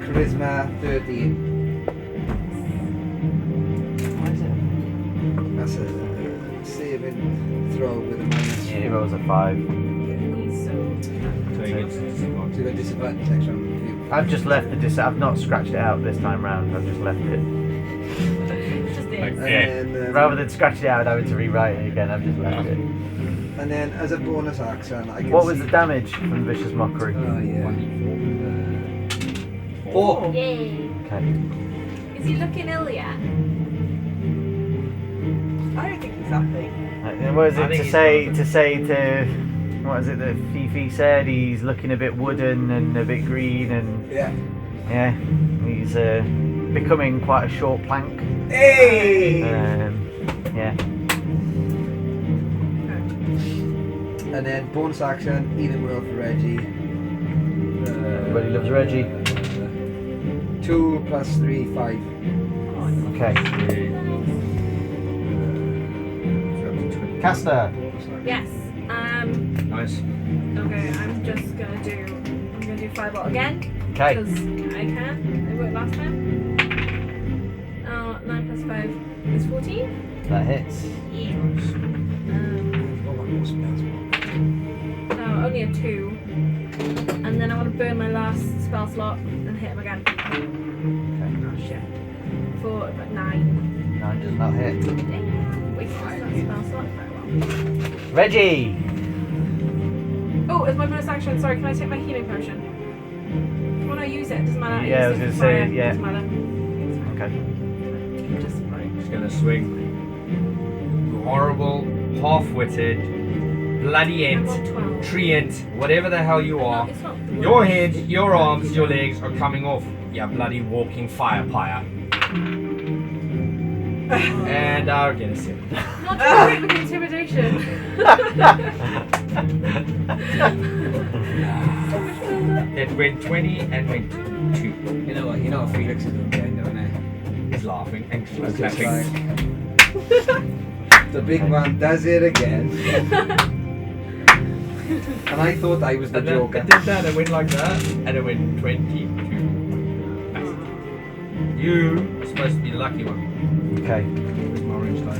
Charisma 13. Why is it? That's a saving throw with a minus. Yeah, he rolls a 5. He's so. So he gets So you got disadvantage next round. I've just left the I've not scratched it out this time round. I've just left it. Just Like, it. And then, Rather than scratch it out and having to rewrite it again, I've just left it. and then as a bonus action, I can What was see- the damage from Vicious Mockery? Oh yeah. 1d4. 4. Yay. Okay. Is he looking ill yet? I don't think he's happy. What is I it think to he's say to what is it that Fifi said? He's looking a bit wooden and a bit green and Yeah. yeah, he's becoming quite a short plank. Hey! Yeah. And then bonus action, healing word for Reggie. Everybody loves Reggie. 2 plus 3, 5. Okay. Caster. Yes. Nice. Okay, I'm gonna do fireball again. Okay. Because I can. It worked last time. 9 plus 5 is 14. That hits. Yeah. Only a 2. And then I want to burn my last spell slot and hit him again. Oh shit. For 9. 9 does not hit. Damn. Wasted that spell slot very well. Reggie. Oh, as my bonus action, sorry, can I take my healing potion? When I use it, it doesn't matter. Yeah, I was use it gonna for say, fire, yeah. It doesn't matter. Okay. Just right. Just gonna swing. You horrible, half-witted, bloody I'm ent, on 12. tree ent, whatever the hell you are. It's not the Your worst. head, your arms, your legs are coming off. You bloody walking fire pyre. And I'll get a 7. Not too quick with intimidation. It went 20 and went 2. You know what Felix is doing behind there, isn't He's laughing and he? It's just clapping. like, the big man does it again. And I thought I was the And then Joker. it did that, it went like that, and it went 22. You are supposed to be the lucky one. Okay. Where's my orange dice?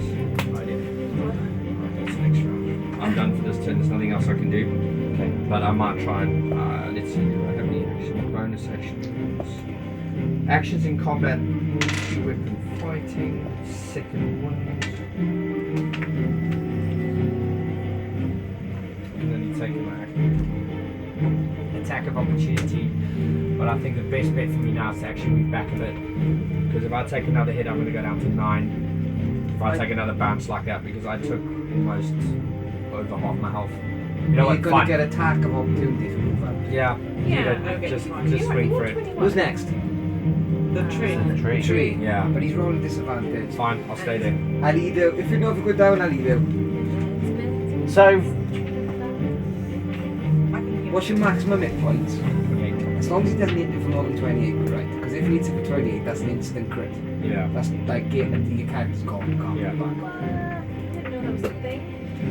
Right here. Okay, that's next round. I'm done for this turn, there's nothing else I can do. Okay. But I might try and, let's see, do I have any action? Bonus actions. Actions in combat, weapon fighting, second wound. And then you take my action. Attack of opportunity, but I think the best bet for me now is to actually move back a bit, because if I take another hit I'm going to go down to 9 if I take another bounce like that, because I took almost over half my health. You know You're what, going fine. to get attack of opportunity from move up. Yeah, Yeah, but okay, just fine. swing for it. Who's next? The tree. The tree. Tree. Yeah, But he's rolling disadvantage. Fine, I'll stay there. I'll either, if you never go down, I'll either. So What's your maximum hit points? 28. As long as he doesn't hit you for more than 28, we're right. Because if he hits you for 28, that's an instant crit. Yeah. That's like getting until your character's gone. You can't Yeah. go back. What? I didn't know that was a thing.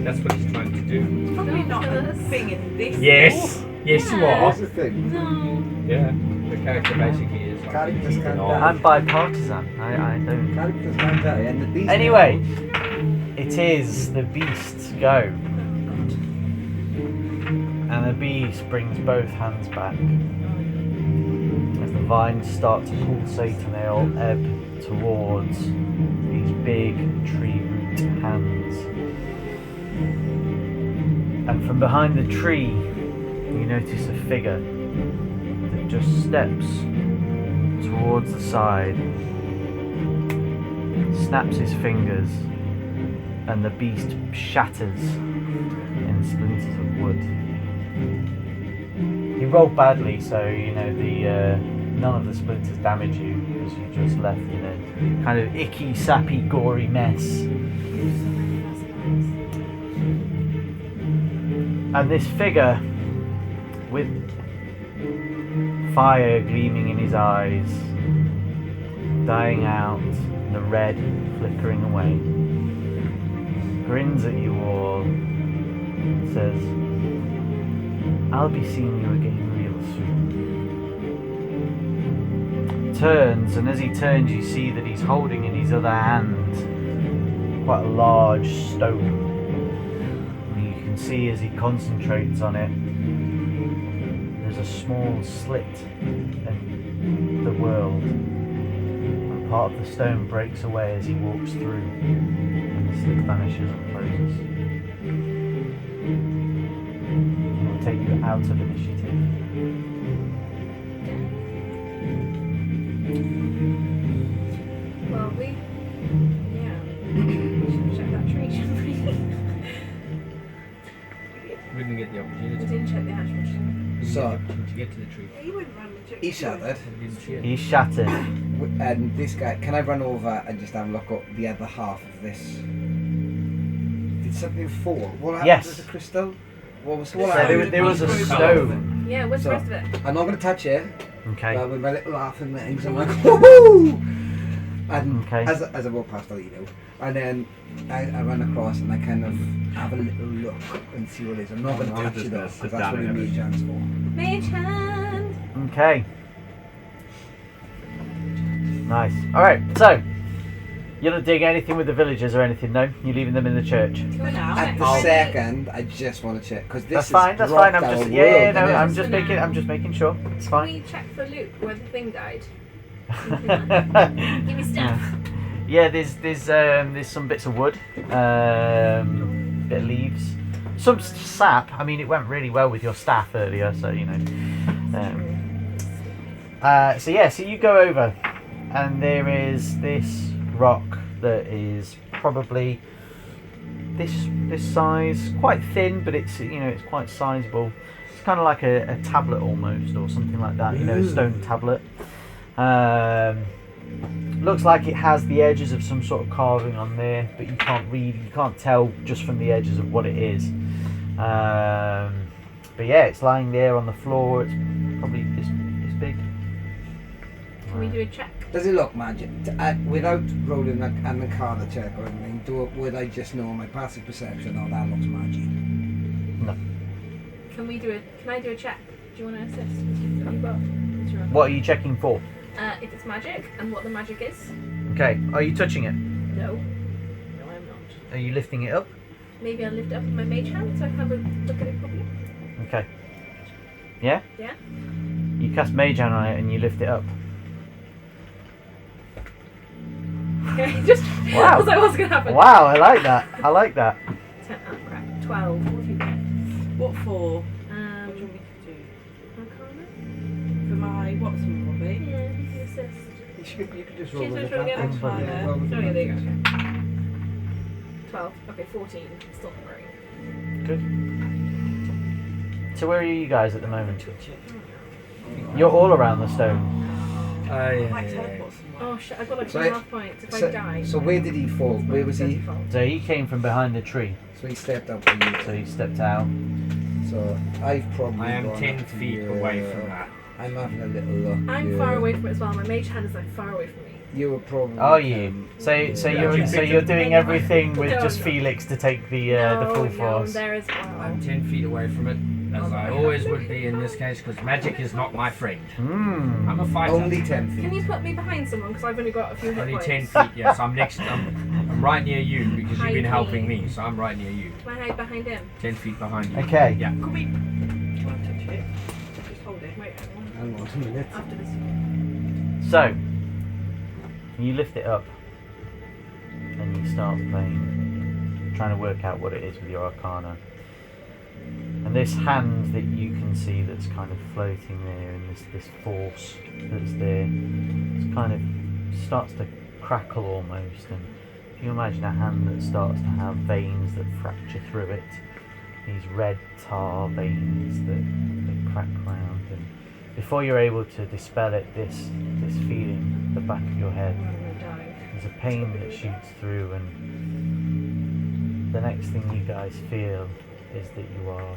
That's what he's trying to do. Probably not a Yes. thing in this. Yes! Yes, you Yeah. are. That's the thing. No. Yeah. The character basically is like Characters keeping can't on. die. I'm bipartisan. I don't. Characters can't die. And these Anyway, it is the beast's go. And the beast brings both hands back. As the vines start to pulsate and they all ebb towards these big tree root hands. And from behind the tree, you notice a figure that just steps towards the side, snaps his fingers, and the beast shatters in splinters of wood. He rolled badly, so you know the none of the splinters damage you because you just left in a kind of icky, sappy, gory mess. And this figure, with fire gleaming in his eyes, dying out, and the red flickering away, grins at you all, and says, I'll be seeing you again real soon. Turns, and as he turns, you see that he's holding in his other hand quite a large stone. And you can see as he concentrates on it, there's a small slit in the world. And part of the stone breaks away as he walks through, and the slit vanishes and closes. It will take you out of initiative. Well, we should check that tree, shouldn't we? We didn't get the We opportunity. didn't check the actual tree. So, To get to the tree. Yeah, you wouldn't run the trick. he shattered. We didn't see it. He's shattered. And this guy, can I run over and just have a look up the other half of this? Did something fall? What happened Yes. to the crystal? What was So what there, happened? there was a stone. Yeah, where's So- the rest of it? I'm not going to touch it. Okay. With my little laughing things, I'm like, woohoo! And Okay. as I walk past, I'll eat it. And then I run across and I kind of have a little look and see what it is. I'm not going to I'm touch just it gonna off sit because that's down what and it have needs a- chance for. Mage hand! Okay. Nice. Alright, so you're not doing anything with the villagers or anything, no? You're leaving them in the church. For now. At the Right. second, I just want to check because this That's is fine, that's fine. I'm dropped just our yeah, world, no, innit? I'm just So making now- I'm just making sure. It's Can fine. we check for Luke where the thing died? Give me stuff. Yeah, there's some bits of wood, bit of leaves, some sap. I mean, it went really well with your staff earlier, so you know. So you go over, and there is this rock that is probably this size, quite thin, but it's it's quite sizable. It's kind of like a tablet almost, or something like that. You know, a stone tablet. Looks like it has the edges of some sort of carving on there, but you can't tell just from the edges of what it is. But yeah, it's lying there on the floor. It's probably this big. Can we do a check? Does it look magic? Without rolling an Arcana check or anything, would I just know my passive perception? Oh, that looks magic. No. Can I do a check? Do you want to assist? You've got- it's your own. What are you checking for? If it's magic and what the magic is. Okay. Are you touching it? No. No, I'm not. Are you lifting it up? Maybe I'll lift it up with my mage hand so I can have a look at it properly. Okay. Yeah? Yeah? You cast Mage Hand on it and you lift it up. Okay, just Wow. was like, what's going to happen? Wow, I like that. I like that. 10, oh crap. 12. What have you got? What for? What do you want me to do? Arcana? For my what's my Robbie? Yeah, you can assist. You could just roll with the again. advantage. Fine, Yeah, roll with Oh, yeah, there you go. advantage. Okay. 12. Okay, 14. Still not great. Good. So where are you guys at the moment? You're all around the stone. I might teleport somewhere. Oh shit, I've got like So 2.5 points if I die. So where did he fall? Where was he? So he came from behind the tree. So he stepped out for you. So he stepped out. So I've probably I am gone 10 up to feet you. away from that. I'm having a little look. I'm yeah. far away from it as well. My mage hand is like far away from me. You were probably. Are you? So you're doing everything with No, just no. Felix to take the full No, force. I'm there as well. I'm 10 feet away from it, as I always would be in this case, because magic is not my friend. Hmm. I'm a fighter. Only 10 feet. Can you put me behind someone? Because I've only got a few hit Only points. 10 feet, yes. I'm right near you because you've been Hide helping me. me, so I'm right near you. Can I hide behind him? 10 feet behind you. Okay. Yeah. Could we? Do you want to touch it? Just hold it. Wait, Hang on a minute. after this. So you lift it up and you start playing, trying to work out what it is with your Arcana. And this hand that you can see that's kind of floating there, and this force that's there, it's kind of starts to crackle almost. And if you imagine a hand that starts to have veins that fracture through it, these red tar veins that crack round, and before you're able to dispel it, this feeling at the back of your head, I'm gonna die. there's a pain that shoots through, and the next thing you guys feel is that you are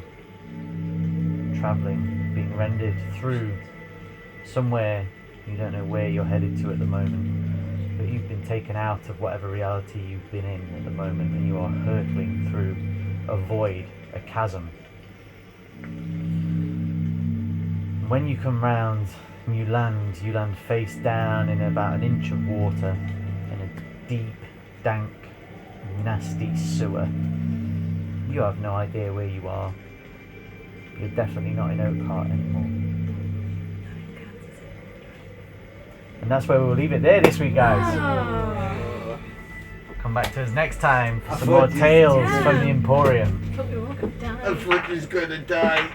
travelling, being rendered through somewhere. You don't know where you're headed to at the moment, but you've been taken out of whatever reality you've been in at the moment, and you are hurtling through a void, a chasm. When you come round and you land face down in about an inch of water in a deep, dank, nasty sewer. You have no idea where you are. You're definitely not in Oakheart anymore. And that's where we'll leave it there this week, guys. Oh. Come back to us next time for I some more thought you- tales from the Emporium. I thought we were all going to die. I thought he was going to die.